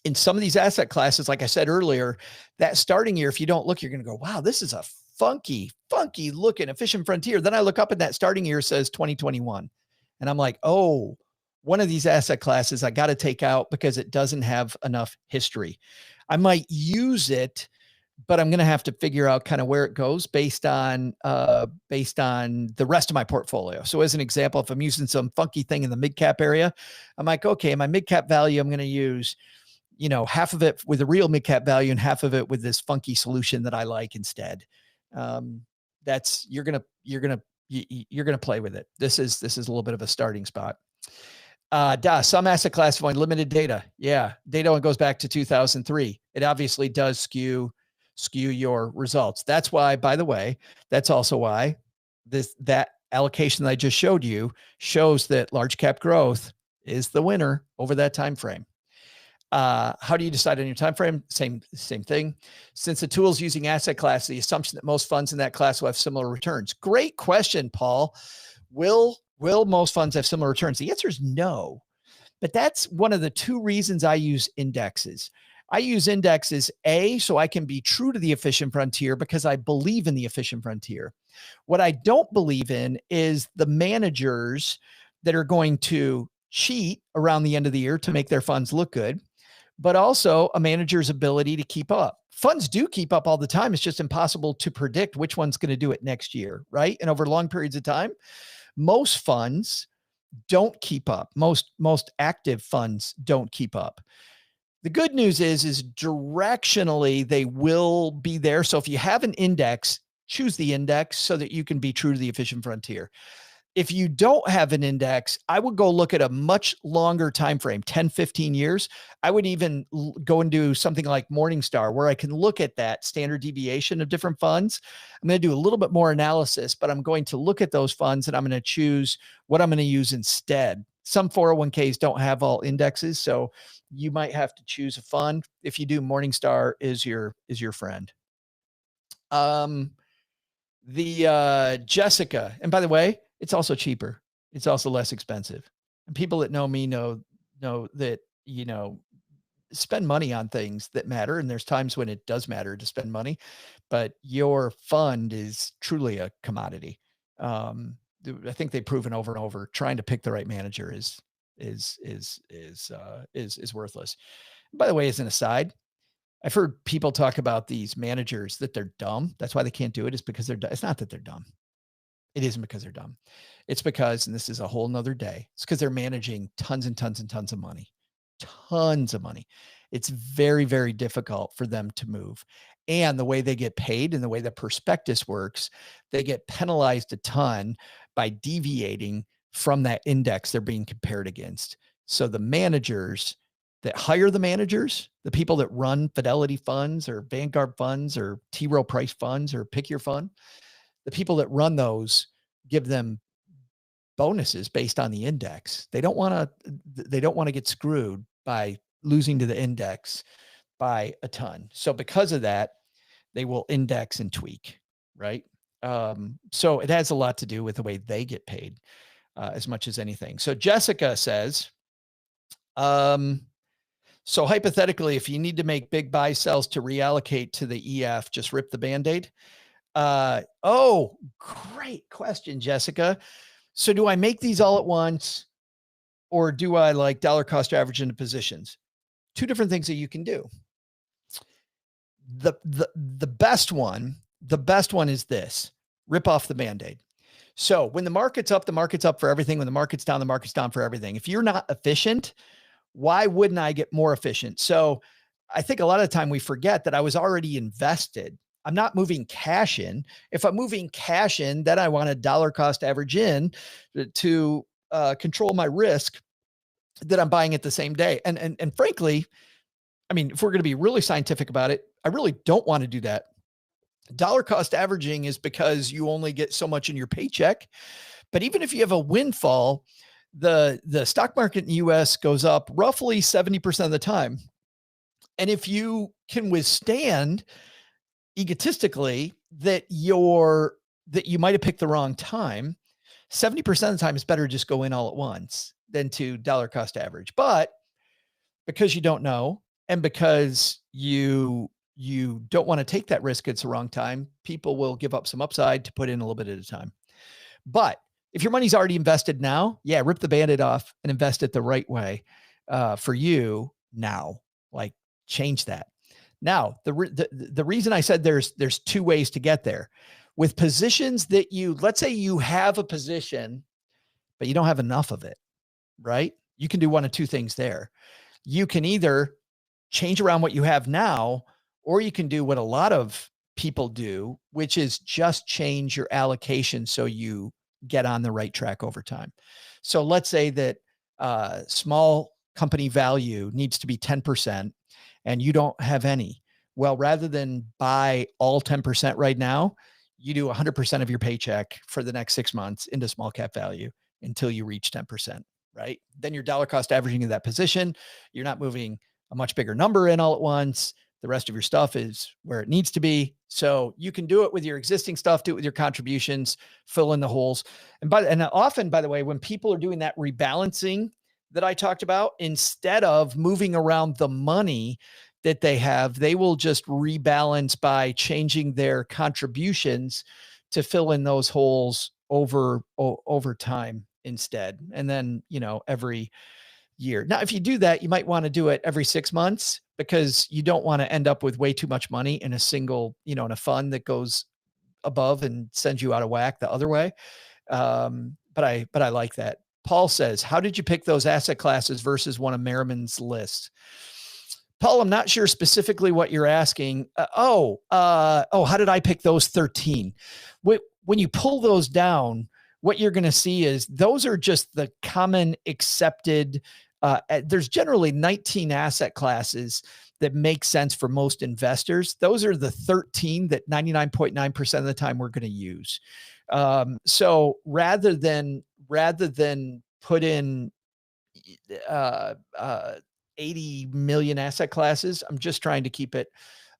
in some of these asset classes, like I said earlier, that starting year, if you don't look, you're going to go, wow, this is a funky looking efficient frontier. Then I look up and that starting year says 2021. And I'm like, oh, one of these asset classes I got to take out because it doesn't have enough history. I might use it, but I'm going to have to figure out kind of where it goes based on the rest of my portfolio. So as an example, if I'm using some funky thing in the mid cap area, I'm like, okay, my mid cap value, I'm going to use, half of it with a real mid cap value and half of it with this funky solution that I like instead. That's, you're going to play with it. This is a little bit of a starting spot. Some asset class have only limited data. Yeah. Data only goes back to 2003. It obviously does skew your results. That's why, by the way, that's also why that allocation that I just showed you shows that large cap growth is the winner over that time frame. How do you decide on your time frame? Same thing. Since the tool is using asset class, the assumption that most funds in that class will have similar returns. Great question, Paul. Will most funds have similar returns? The answer is no. But that's one of the two reasons I use indexes. I use indexes, so I can be true to the efficient frontier because I believe in the efficient frontier. What I don't believe in is the managers that are going to cheat around the end of the year to make their funds look good, but also a manager's ability to keep up. Funds do keep up all the time. It's just impossible to predict which one's going to do it next year, right? And over long periods of time, most funds don't keep up. Most active funds don't keep up. The good news is directionally, they will be there. So if you have an index, choose the index so that you can be true to the efficient frontier. If you don't have an index, I would go look at a much longer time frame, 10, 15 years. I would even go and do something like Morningstar, where I can look at that standard deviation of different funds. I'm going to do a little bit more analysis, but I'm going to look at those funds and I'm going to choose what I'm going to use instead. Some 401ks don't have all indexes, so you might have to choose a fund. If you do, Morningstar is your friend. Jessica, and by the way, it's also cheaper. It's also less expensive. And people that know me know that, spend money on things that matter. And there's times when it does matter to spend money, but your fund is truly a commodity. I think they've proven over and over, trying to pick the right manager is worthless. By the way, as an aside, I've heard people talk about these managers that they're dumb. That's why they can't do it, is because they're dumb. It's not that they're dumb. It isn't because they're dumb. It's because, and this is a whole nother day, it's because they're managing tons and tons and tons of money. Tons of money. It's very, very difficult for them to move. and the way they get paid and the way the prospectus works, they get penalized a ton by deviating from that index they're being compared against. So the managers that hire the managers, the people that run Fidelity funds or Vanguard funds or T. Rowe Price funds or pick your fund, the people that run those give them bonuses based on the index. They don't want to get screwed by losing to the index by a ton. So because of that, they will index and tweak, right? So it has a lot to do with the way they get paid as much as anything. So Jessica says, so hypothetically, if you need to make big buy sells to reallocate to the EF, just rip the Band-Aid. Oh, great question, Jessica. So do I make these all at once or do I like dollar cost average into positions? Two different things that you can do. The best one is this: rip off the Band-Aid. So when the market's up for everything. When the market's down for everything. If you're not efficient, why wouldn't I get more efficient? So I think a lot of the time we forget that I was already invested. I'm not moving cash in. If I'm moving cash in, then I want a dollar cost average in to control my risk that I'm buying it the same day. And frankly, I mean, if we're going to be really scientific about it, I really don't want to do that. Dollar cost averaging is because you only get so much in your paycheck. But even if you have a windfall, the stock market in the US goes up roughly 70% of the time. And if you can withstand egotistically that you might have picked the wrong time, 70% of the time it's better to just go in all at once than to dollar cost average. But because you don't know, and because you don't want to take that risk, it's the wrong time, people will give up some upside to put in a little bit at a time. But if your money's already invested now, yeah, rip the Band-Aid off and invest it the right way for you now. Like, change that. Now, the reason I said there's two ways to get there. With positions that let's say you have a position, but you don't have enough of it, right? You can do one of two things there. You can either change around what you have now, or you can do what a lot of people do, which is just change your allocation so you get on the right track over time. So let's say that small company value needs to be 10% and you don't have any. Well, rather than buy all 10% right now, you do 100% of your paycheck for the next 6 months into small cap value until you reach 10%, right? Then you're dollar cost averaging in that position. You're not moving a much bigger number in all at once. The rest of your stuff is where it needs to be. So you can do it with your existing stuff, do it with your contributions, fill in the holes. And often, by the way, when people are doing that rebalancing that I talked about, instead of moving around the money that they have, they will just rebalance by changing their contributions to fill in those holes over time instead. And then, every year. Now, if you do that, you might want to do it every 6 months because you don't want to end up with way too much money in a single, in a fund that goes above and sends you out of whack the other way. But I like that. Paul says, how did you pick those asset classes versus one of Merriman's lists? Paul, I'm not sure specifically what you're asking. How did I pick those 13? When you pull those down, what you're going to see is those are just the common accepted. There's generally 19 asset classes that make sense for most investors. Those are the 13 that 99.9% of the time we're going to use. So rather than put in 80 million asset classes, I'm just trying to keep it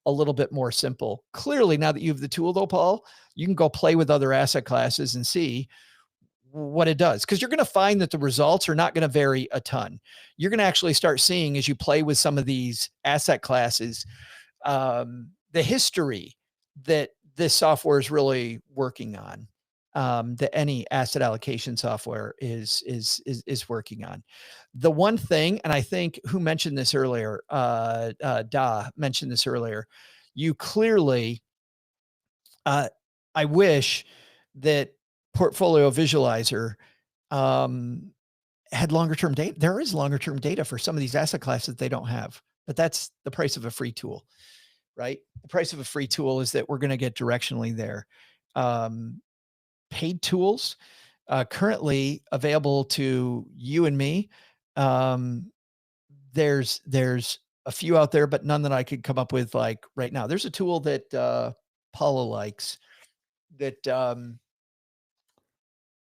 a little bit more simple. Clearly, now that you have the tool though, Paul, you can go play with other asset classes and see what it does, because you're going to find that the results are not going to vary a ton. You're going to actually start seeing, as you play with some of these asset classes, the history that this software is really working on, that any asset allocation software is working on. The one thing, and I think who mentioned this earlier, Da mentioned this earlier, you clearly, I wish that Portfolio Visualizer had longer term data. There is longer term data for some of these asset classes they don't have, but that's the price of a free tool. right? The price of a free tool is that we're going to get directionally there. Paid tools, currently available to you and me. There's a few out there, but none that I could come up with like right now. There's a tool that Paula likes that,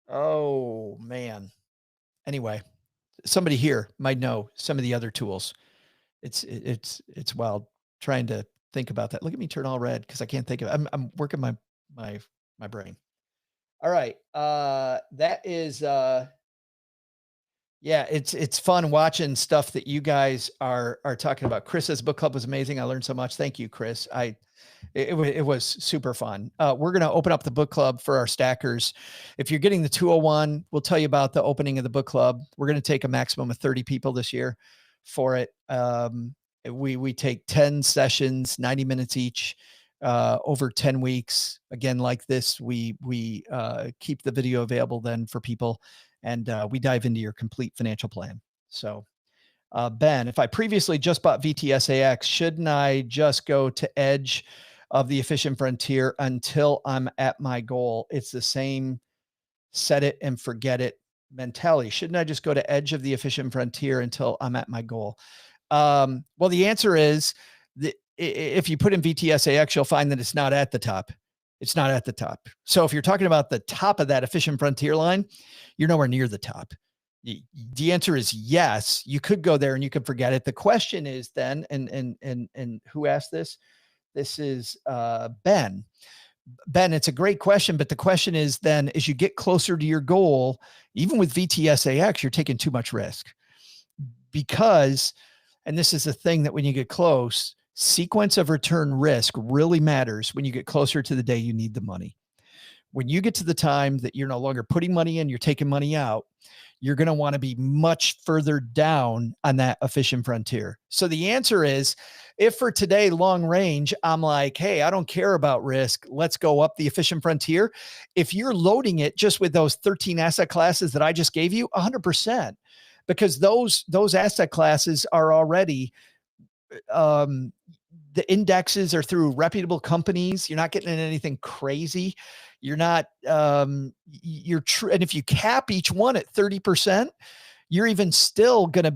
oh man. Anyway, somebody here might know some of the other tools. It's wild trying to think about that. Look at me turn all red because I can't think of it. I'm working my brain. All right. That is yeah, it's fun watching stuff that you guys are talking about. Chris's book club was amazing. I learned so much. Thank you, Chris. It was super fun. We're going to open up the book club for our stackers. If you're getting the 201, we'll tell you about the opening of the book club. We're going to take a maximum of 30 people this year for it. We take 10 sessions, 90 minutes each, over 10 weeks. Again, like this, we keep the video available then for people, and we dive into your complete financial plan. So Ben, if I previously just bought VTSAX, shouldn't I just go to edge of the efficient frontier until I'm at my goal? It's the same set it and forget it mentality. Shouldn't I just go to edge of the efficient frontier until I'm at my goal? Well, the answer is that if you put in VTSAX, you'll find that it's not at the top. It's not at the top. So if you're talking about the top of that efficient frontier line, you're nowhere near the top. The answer is yes. You could go there and you could forget it. The question is then, and who asked this? This is Ben. Ben, it's a great question, but the question is then, as you get closer to your goal, even with VTSAX, you're taking too much risk because, and this is the thing that when you get close, sequence of return risk really matters when you get closer to the day you need the money. When you get to the time that you're no longer putting money in, you're taking money out, you're going to want to be much further down on that efficient frontier. So the answer is, if for today, long range, I'm like, hey, I don't care about risk. Let's go up the efficient frontier. If you're loading it just with those 13 asset classes that I just gave you, 100%, because those asset classes are already, the indexes are through reputable companies. You're not getting in anything crazy. You're not, and if you cap each one at 30%, you're even still going to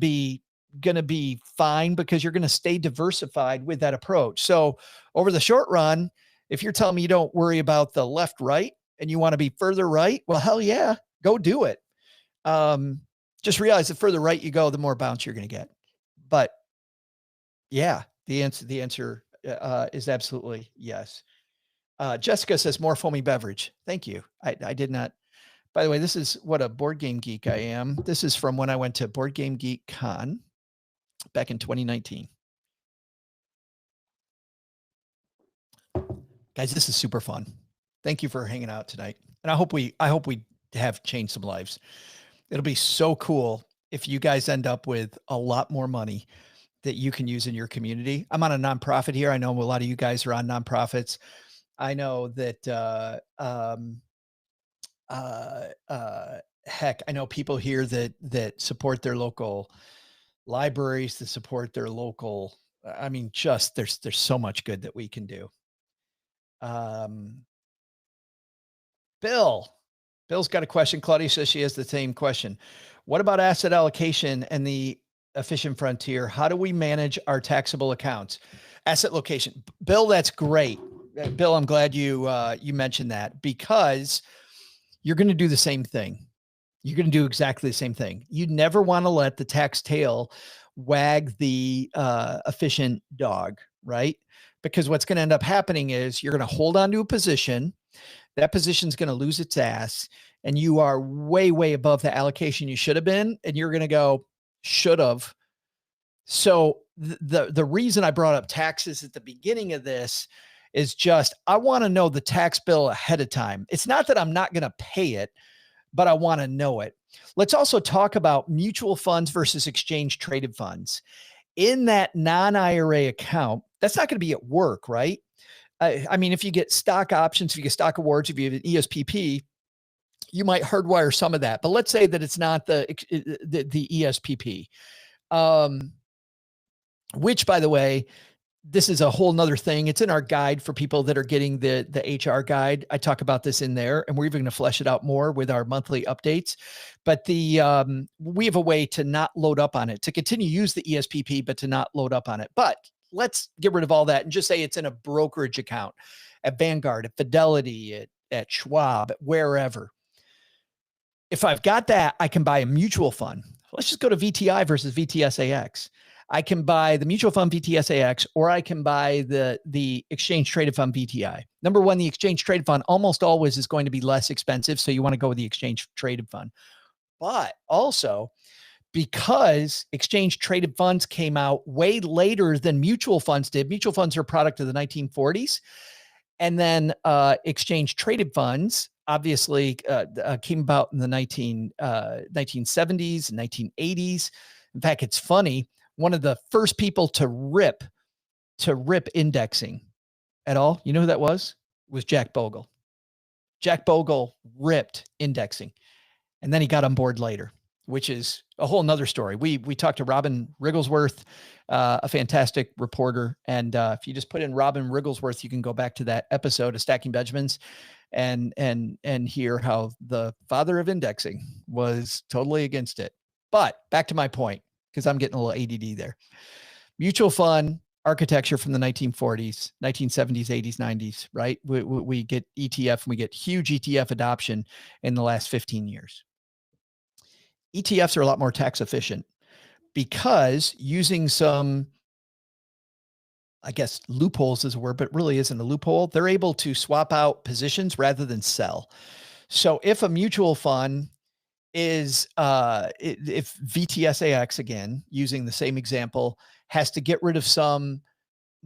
be fine because you're going to stay diversified with that approach. So over the short run, if you're telling me you don't worry about the left, right, and you want to be further right, well, hell yeah, go do it. Just realize the further right you go, the more bounce you're going to get. But yeah, the answer is absolutely yes. Jessica says more foamy beverage. Thank you. I did not. By the way, this is what a board game geek I am. This is from when I went to Board Game Geek Con back in 2019. Guys, this is super fun. Thank you for hanging out tonight. And I hope we have changed some lives. It'll be so cool if you guys end up with a lot more money that you can use in your community. I'm on a nonprofit here. I know a lot of you guys are on nonprofits. I know that, heck, I know people here that support their local libraries, that support their local, I mean, just there's so much good that we can do. Bill's got a question. Claudia says she has the same question. What about asset allocation and the efficient frontier? How do we manage our taxable accounts? Asset location. Bill, that's great. Bill, I'm glad you mentioned that, because you're going to do the same thing. You're going to do exactly the same thing. You never want to let the tax tail wag the efficient dog, right? Because what's going to end up happening is you're going to hold on to a position. That position is going to lose its ass, and you are way, way above the allocation you should have been. And you're going to go, should have. So the reason I brought up taxes at the beginning of this is just, I want to know the tax bill ahead of time. It's not that I'm not going to pay it, but I want to know it. Let's also talk about mutual funds versus exchange traded funds. In that non-IRA account, that's not going to be at work, right? I mean, if you get stock options, if you get stock awards, if you have an ESPP, you might hardwire some of that. But let's say that it's not the ESPP, which, by the way, this is a whole nother thing. It's in our guide for people that are getting the HR guide. I talk about this in there, and we're even going to flesh it out more with our monthly updates. But we have a way to not load up on it, to continue to use the ESPP, but to not load up on it. But let's get rid of all that and just say it's in a brokerage account at Vanguard, at Fidelity, at Schwab, at wherever. If I've got that, I can buy a mutual fund. Let's just go to VTI versus VTSAX. I can buy the mutual fund VTSAX, or I can buy the exchange traded fund VTI. Number one, the exchange traded fund almost always is going to be less expensive. So you want to go with the exchange traded fund. But also, because exchange traded funds came out way later than mutual funds did, mutual funds are a product of the 1940s. And then exchange traded funds obviously came about in the 1970s and 1980s. In fact, it's funny. One of the first people to rip indexing at all, you know who that was Jack Bogle. Jack Bogle ripped indexing, and then he got on board later, which is a whole nother story. We talked to Robin Rigglesworth, a fantastic reporter. And if you just put in Robin Rigglesworth, you can go back to that episode of Stacking Benjamins and hear how the father of indexing was totally against it. But back to my point, because I'm getting a little ADD there. Mutual fund architecture from the 1940s, 1970s, 80s, 90s, right? We get ETF, and we get huge ETF adoption in the last 15 years. ETFs are a lot more tax efficient because using some, I guess, loopholes is a word, but really isn't a loophole. They're able to swap out positions rather than sell. So if a mutual fund is, if VTSAX, again, using the same example, has to get rid of some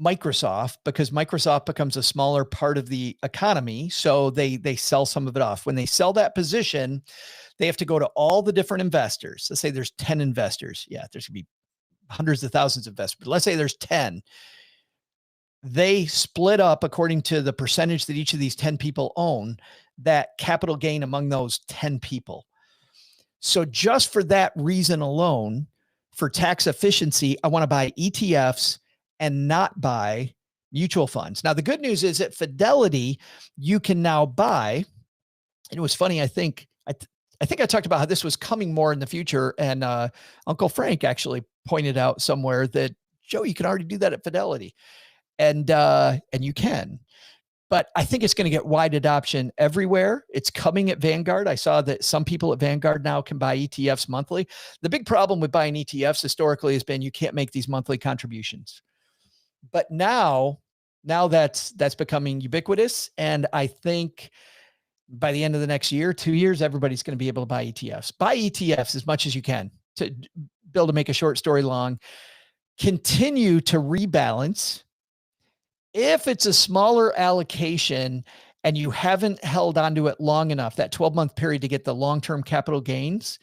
Microsoft because Microsoft becomes a smaller part of the economy. So they sell some of it off. When they sell that position, they have to go to all the different investors. Let's say there's 10 investors. Yeah, there's going to be hundreds of thousands of investors. But let's say there's 10. They split up according to the percentage that each of these 10 people own, that capital gain among those 10 people. So just for that reason alone, for tax efficiency, I want to buy ETFs and not buy mutual funds. Now, the good news is at Fidelity, you can now buy, and it was funny, I think I talked about how this was coming more in the future, and Uncle Frank actually pointed out somewhere that, Joe, you can already do that at Fidelity, and you can. But I think it's going to get wide adoption everywhere. It's coming at Vanguard. I saw that some people at Vanguard now can buy ETFs monthly. The big problem with buying ETFs historically has been you can't make these monthly contributions. But now that's becoming ubiquitous. And I think by the end of the next year, 2 years, everybody's going to be able to buy ETFs. Buy ETFs as much as you can. To build, to make a short story long, continue to rebalance. If it's a smaller allocation and you haven't held onto it long enough, that 12-month period to get the long-term capital gains,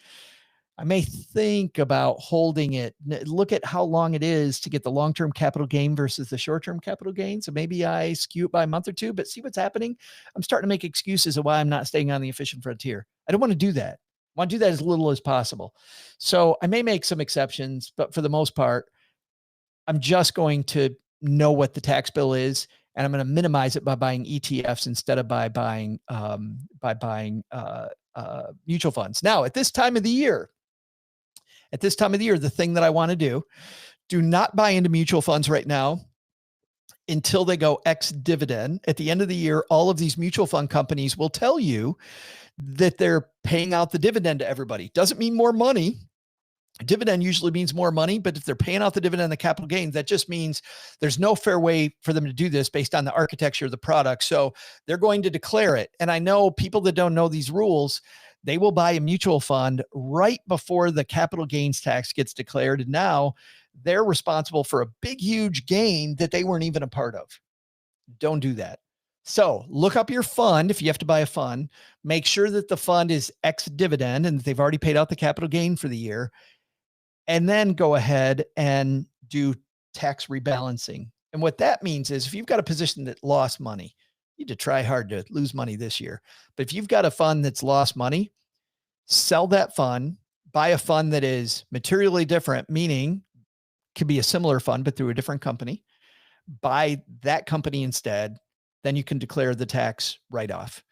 I may think about holding it. Look at how long it is to get the long-term capital gain versus the short-term capital gain. So maybe I skew it by a month or two, but see what's happening. I'm starting to make excuses of why I'm not staying on the efficient frontier. I don't want to do that. I want to do that as little as possible. So I may make some exceptions, but for the most part, I'm just going to know what the tax bill is, and I'm going to minimize it by buying ETFs instead of by buying mutual funds. Now, at this time of the year, the thing that I want to do not buy into mutual funds right now until they go ex-dividend. At the end of the year, all of these mutual fund companies will tell you that they're paying out the dividend to everybody. Doesn't mean more money. Dividend usually means more money, but if they're paying out the dividend and the capital gains, that just means there's no fair way for them to do this based on the architecture of the product. So they're going to declare it. And I know people that don't know these rules, they will buy a mutual fund right before the capital gains tax gets declared. And now they're responsible for a big, huge gain that they weren't even a part of. Don't do that. So look up your fund. If you have to buy a fund, make sure that the fund is ex-dividend and that they've already paid out the capital gain for the year. And then go ahead and do tax rebalancing. And what that means is if you've got a position that lost money, you need to try hard to lose money this year. But if you've got a fund that's lost money, sell that fund, buy a fund that is materially different, meaning could be a similar fund, but through a different company. buy that company instead. Then you can declare the tax write-off.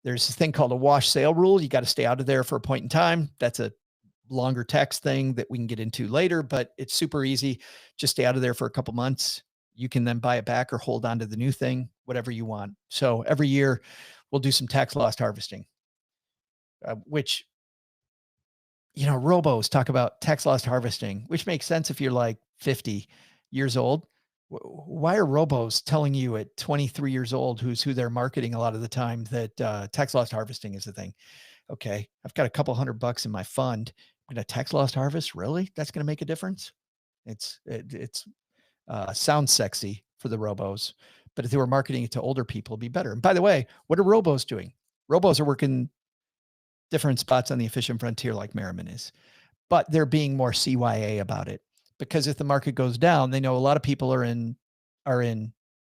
There's a thing called a wash sale rule. You got to stay out of there for a point in time. That's a longer tax thing that we can get into later, but it's super easy. Just stay out of there for a couple months. You can then buy it back or hold on to the new thing, whatever you want. So every year we'll do some tax loss harvesting, which, robos talk about tax loss harvesting, which makes sense if you're like 50 years old. Why are robos telling you at 23 years old, who they're marketing a lot of the time, that tax loss harvesting is the thing? Okay, I've got a couple $100 in my fund. I'm going to tax loss harvest. Really? That's going to make a difference? It's sounds sexy for the robos, but if they were marketing it to older people, it'd be better. And by the way, what are robos doing? Robos are working different spots on the efficient frontier like Merriman is, but they're being more CYA about it, because if the market goes down, they know a lot of people are in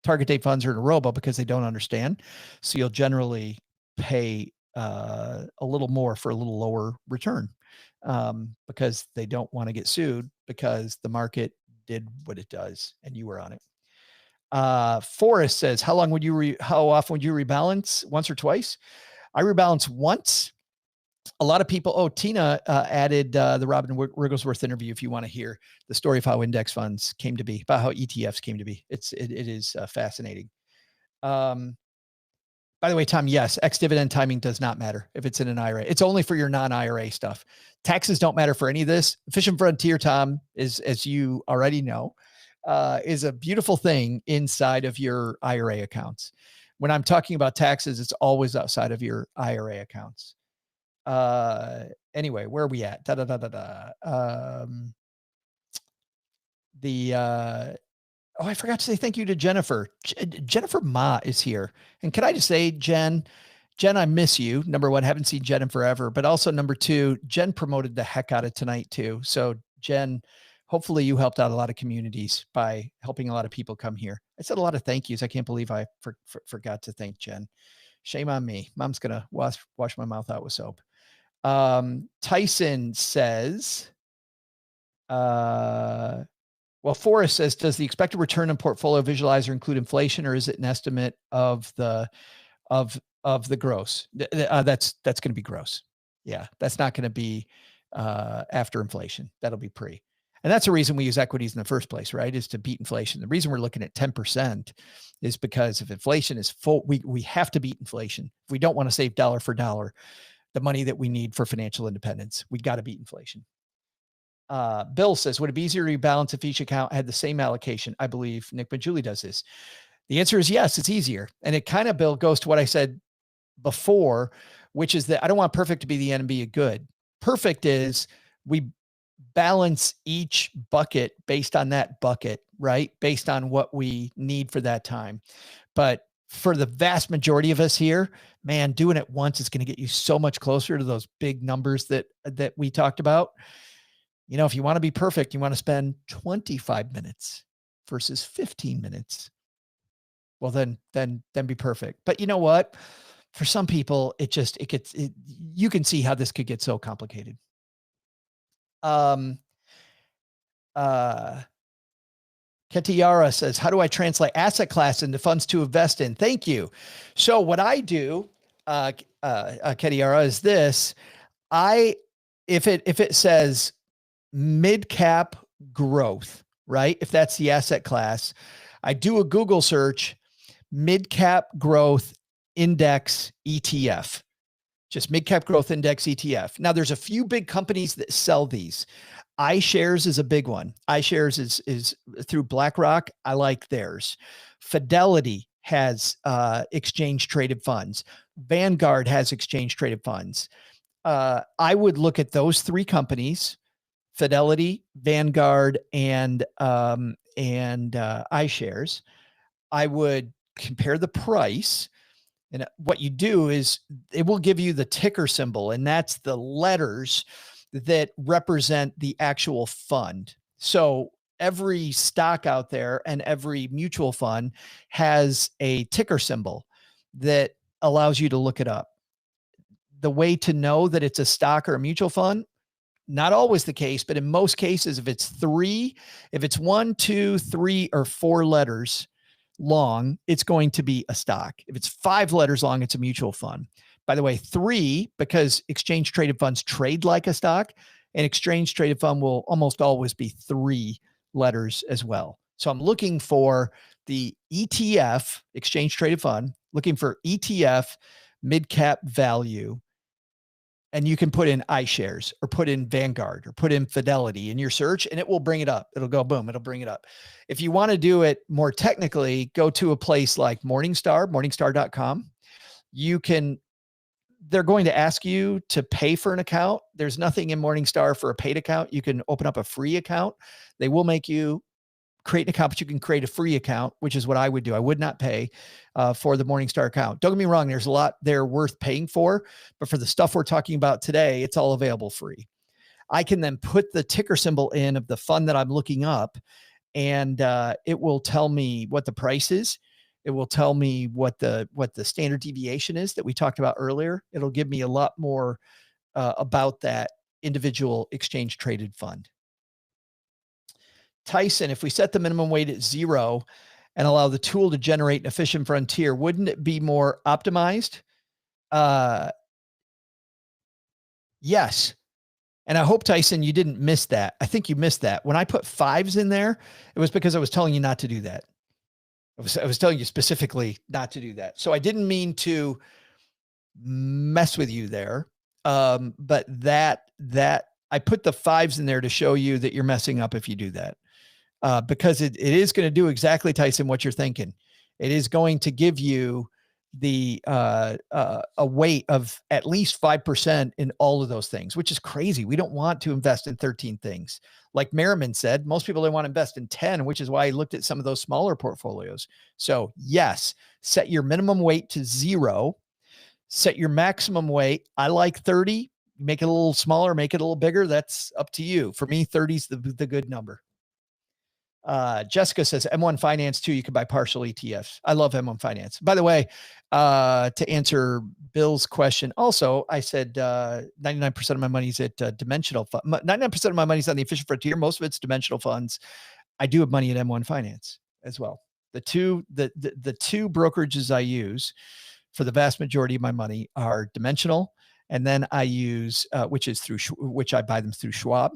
target date funds or in a robo because they don't understand. So you'll generally pay a little more for a little lower return, because they don't want to get sued because the market did what it does and you were on it. Forrest says, how often would you rebalance? Once or twice? I rebalance once. A lot of people, Tina added the Robin Wigglesworth interview if you want to hear the story of how index funds came to be, about how ETFs came to be. It is fascinating. By the way, Tom, yes, ex-dividend timing does not matter if it's in an IRA. It's only for your non-IRA stuff. Taxes don't matter for any of this. Efficient Frontier, Tom, is, as you already know, is a beautiful thing inside of your IRA accounts. When I'm talking about taxes, it's always outside of your IRA accounts. Anyway, where are we at? I forgot to say thank you to Jennifer. Jennifer Ma is here. And can I just say, Jen, I miss you. Number one, haven't seen Jen in forever, but also number two, Jen promoted the heck out of tonight too. So Jen, hopefully you helped out a lot of communities by helping a lot of people come here. I said a lot of thank yous. I can't believe I forgot to thank Jen. Shame on me. Mom's going to wash my mouth out with soap. Tyson says, well, Forrest says, does the expected return on portfolio visualizer include inflation, or is it an estimate of the gross? That's going to be gross. Yeah, that's not going to be after inflation. That'll be pre. And that's the reason we use equities in the first place, right? Is to beat inflation. The reason we're looking at 10% is because if inflation is full, we have to beat inflation. If we don't want to save dollar for dollar the money that we need for financial independence, we got to beat inflation. Bill says, would it be easier to rebalance if each account had the same allocation? I believe Nick Majuli does this. The answer is yes, it's easier. And it kind of, Bill, goes to what I said before, which is that I don't want perfect to be the enemy of good. Perfect is we balance each bucket based on that bucket, right? Based on what we need for that time. But for the vast majority of us here, man, doing it once is going to get you so much closer to those big numbers that we talked about. If you want to be perfect, you want to spend 25 minutes versus 15 minutes. Well, then be perfect. But you know what? For some people, you can see how this could get so complicated. Ketiara says, how do I translate asset class into funds to invest in? Thank you. So what I do, Ketiara, is this. If it says mid-cap growth, right? If that's the asset class, I do a Google search, mid-cap growth index ETF, just mid-cap growth index ETF. Now there's a few big companies that sell these. iShares is a big one. iShares is through BlackRock. I like theirs. Fidelity has exchange traded funds. Vanguard has exchange traded funds. I would look at those three companies, Fidelity, Vanguard, and iShares. I would compare the price, and what you do is it will give you the ticker symbol, and that's the letters that represent the actual fund. So every stock out there and every mutual fund has a ticker symbol that allows you to look it up. The way to know that it's a stock or a mutual fund, not always the case, but in most cases, if it's 1, 2, 3, or 4 letters long, it's going to be a stock. If it's 5 letters long, it's a mutual fund. By the way, 3, because exchange traded funds trade like a stock, an exchange traded fund will almost always be 3 letters as well. So I'm looking for the ETF, exchange traded fund, looking for ETF mid-cap value. And you can put in iShares or put in Vanguard or put in Fidelity in your search, and it will bring it up. It'll go boom. It'll bring it up. If you want to do it more technically, go to a place like Morningstar, morningstar.com. They're going to ask you to pay for an account. There's nothing in Morningstar for a paid account. You can open up a free account. They will make you create an account, but you can create a free account, which is what I would do. I would not pay for the Morningstar account. Don't get me wrong. There's a lot there worth paying for, but for the stuff we're talking about today, it's all available free. I can then put the ticker symbol in of the fund that I'm looking up, and it will tell me what the price is. It will tell me what the standard deviation is that we talked about earlier. It'll give me a lot more about that individual exchange traded fund. Tyson, if we set the minimum weight at 0 and allow the tool to generate an efficient frontier, wouldn't it be more optimized? Yes. And I hope, Tyson, you didn't miss that. I think you missed that. When I put 5s in there, it was because I was telling you not to do that. I was telling you specifically not to do that. So I didn't mean to mess with you there. But that I put the 5s in there to show you that you're messing up if you do that. Because it is going to do exactly, Tyson, what you're thinking. It is going to give you the a weight of at least 5% in all of those things, which is crazy. We don't want to invest in 13 things. Like Merriman said, most people, they want to invest in 10, which is why I looked at some of those smaller portfolios. So yes, set your minimum weight to 0, set your maximum weight. I like 30, make it a little smaller, make it a little bigger. That's up to you. For me, 30 is the good number. Jessica says M1 Finance too. You can buy partial ETFs. I love M1 Finance. By the way, to answer Bill's question, also, I said 99% of my money's at dimensional fund. 99% of my money's on the efficient frontier. Most of it's dimensional funds. I do have money at M1 Finance as well. The two brokerages I use for the vast majority of my money are dimensional, and then I use which I buy them through Schwab,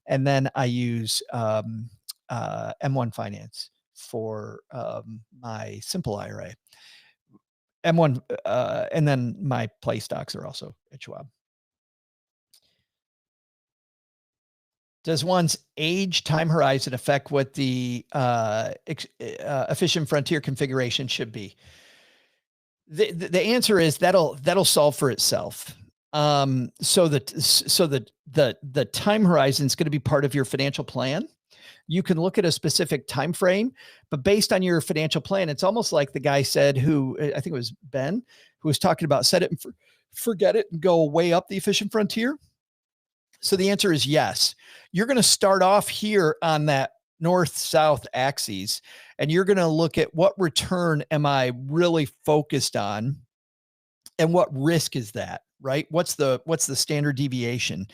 and then I use M1 Finance for my simple IRA. M1, and then my play stocks are also at Schwab. Does one's age time horizon affect what the efficient frontier configuration should be? The answer is that'll solve for itself. So the time horizon is going to be part of your financial plan. You can look at a specific time frame, but based on your financial plan, it's almost like the guy said, who I think it was Ben, who was talking about set it and forget it and go way up the efficient frontier. So the answer is yes. You're going to start off here on that north-south axis, and you're going to look at what return am I really focused on, and what risk is that, right? What's the standard deviation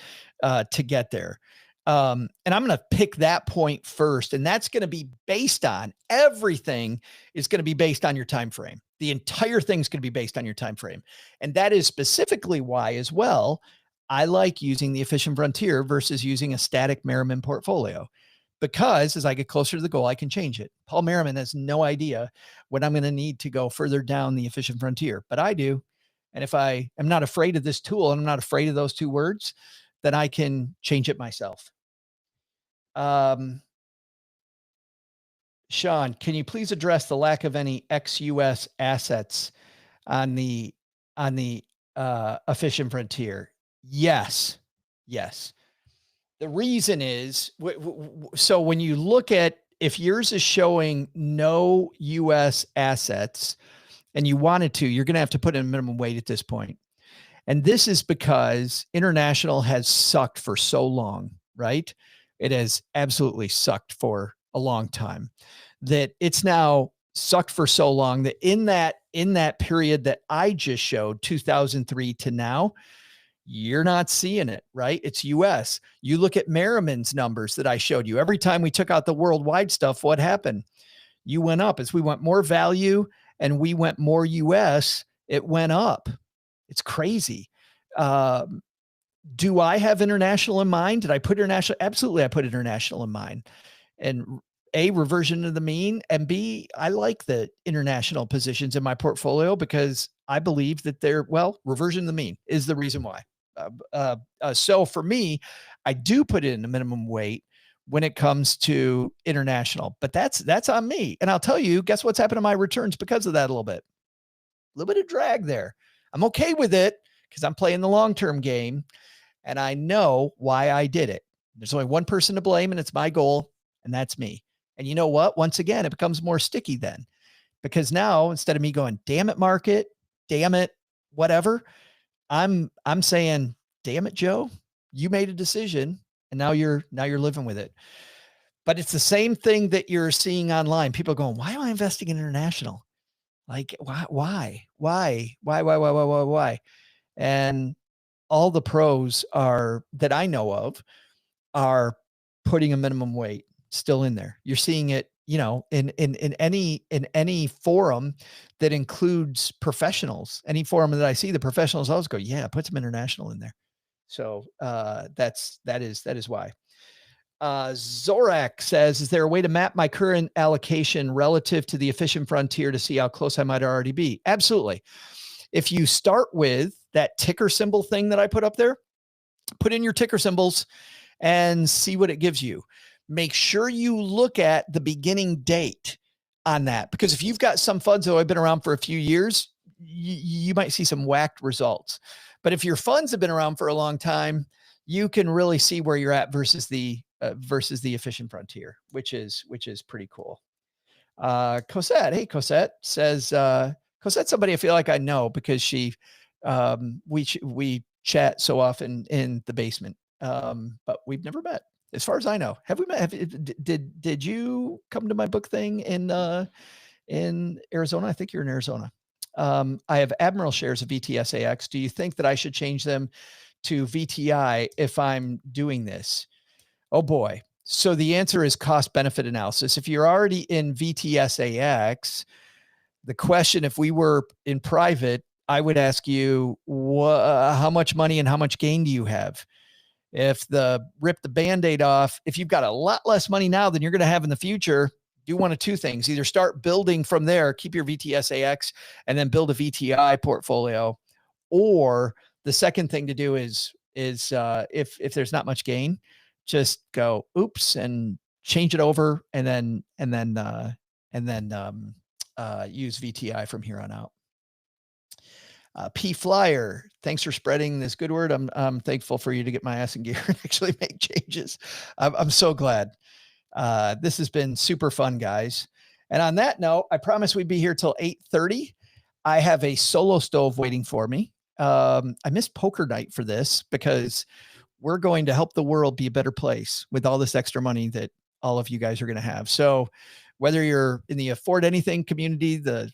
to get there? And I'm going to pick that point first, and that's going to be based on everything is going to be based on your time frame. The entire thing is going to be based on your time frame, and that is specifically why, as well, I like using the efficient frontier versus using a static Merriman portfolio, because as I get closer to the goal, I can change it. Paul Merriman has no idea when I'm going to need to go further down the efficient frontier, but I do. And if I am not afraid of this tool and I'm not afraid of those two words, then I can change it myself. Sean, can you please address the lack of any ex-US assets on the efficient frontier? Yes. The reason is, so when you look at, if yours is showing no US assets and you wanted to, you're going to have to put in a minimum weight at this point. And this is because international has sucked for so long, right? It has absolutely sucked for a long time, that it's now sucked for so long that in that period that I just showed, 2003 to now, You're not seeing it, right? It's US. You look at Merriman's numbers that I showed you. Every time we took out the worldwide stuff, what happened? You went up. As we went more value and we went more US, it went up. It's crazy. Do I have international in mind? Did I put international? Absolutely, I put international in mind. And A, reversion to the mean, and B, I like the international positions in my portfolio because I believe that they're, well, reversion to the mean is the reason why. So for me, I do put in a minimum weight when it comes to international, but that's on me. And I'll tell you, guess what's happened to my returns because of that a little bit of drag there. I'm okay with it because I'm playing the long-term game and I know why I did it. There's only one person to blame and it's my goal, and that's me. And you know what? Once again, it becomes more sticky then, because now instead of me going, damn it, market, damn it, whatever, I'm saying, damn it, Joe, you made a decision and now you're living with it. But it's the same thing that you're seeing online. People going, why am I investing in international? Like, why? And all the pros are that I know of are putting a minimum weight still in there. You're seeing it, in any forum that includes professionals, any forum that I see, the professionals always go, yeah, put some international in there. So that is why. Zorak says, is there a way to map my current allocation relative to the efficient frontier to see how close I might already be? Absolutely. If you start with that ticker symbol thing that I put up there, put in your ticker symbols and see what it gives you. Make sure you look at the beginning date on that, because if you've got some funds that have been around for a few years, you might see some whacked results. But if your funds have been around for a long time, you can really see where you're at versus the efficient frontier, which is pretty cool. Cosette, hey, Cosette says, Cosette's somebody I feel like I know because she, we chat so often in the basement, but we've never met as far as I know. Have we met? Did you come to my book thing in Arizona? I think you're in Arizona. I have Admiral shares of VTSAX. Do you think that I should change them to VTI if I'm doing this? Oh boy. So the answer is cost benefit analysis. If you're already in VTSAX, the question, if we were in private, I would ask you, how much money and how much gain do you have? If rip the Band-Aid off, if you've got a lot less money now than you're going to have in the future, do one of two things. Either start building from there, keep your VTSAX, and then build a VTI portfolio. Or the second thing to do is if there's not much gain, just go oops and change it over, and then use VTI from here on out. P Flyer, thanks for spreading this good word. I'm thankful for you to get my ass in gear and actually make changes. I'm so glad. This has been super fun, guys. And on that note, I promised we'd be here till 8:30. I have a solo stove waiting for me. I missed poker night for this because we're going to help the world be a better place with all this extra money that all of you guys are going to have. So whether you're in the Afford Anything community, the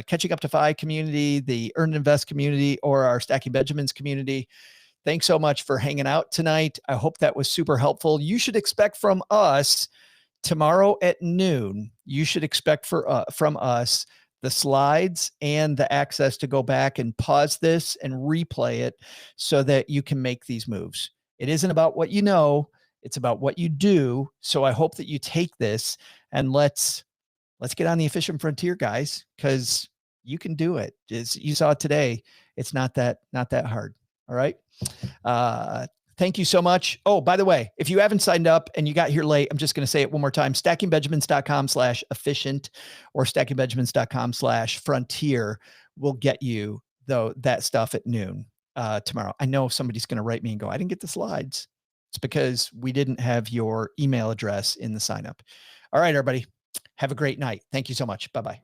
Catching Up to FI community, the Earn and Invest community, or our Stacking Benjamins community, thanks so much for hanging out tonight. I hope that was super helpful. You should expect from us tomorrow at noon, you should expect from us the slides and the access to go back and pause this and replay it so that you can make these moves. It isn't about what you know, it's about what you do. So I hope that you take this and let's get on the efficient frontier, guys, because you can do it. As you saw today, it's not that hard. All right. Thank you so much. Oh, by the way, if you haven't signed up and you got here late, I'm just going to say it one more time, stackingbenjamins.com/efficient or stackingbenjamins.com/frontier will get you that stuff at noon tomorrow. I know somebody's going to write me and go, I didn't get the slides. It's because we didn't have your email address in the sign up. All right, everybody. Have a great night. Thank you so much. Bye-bye.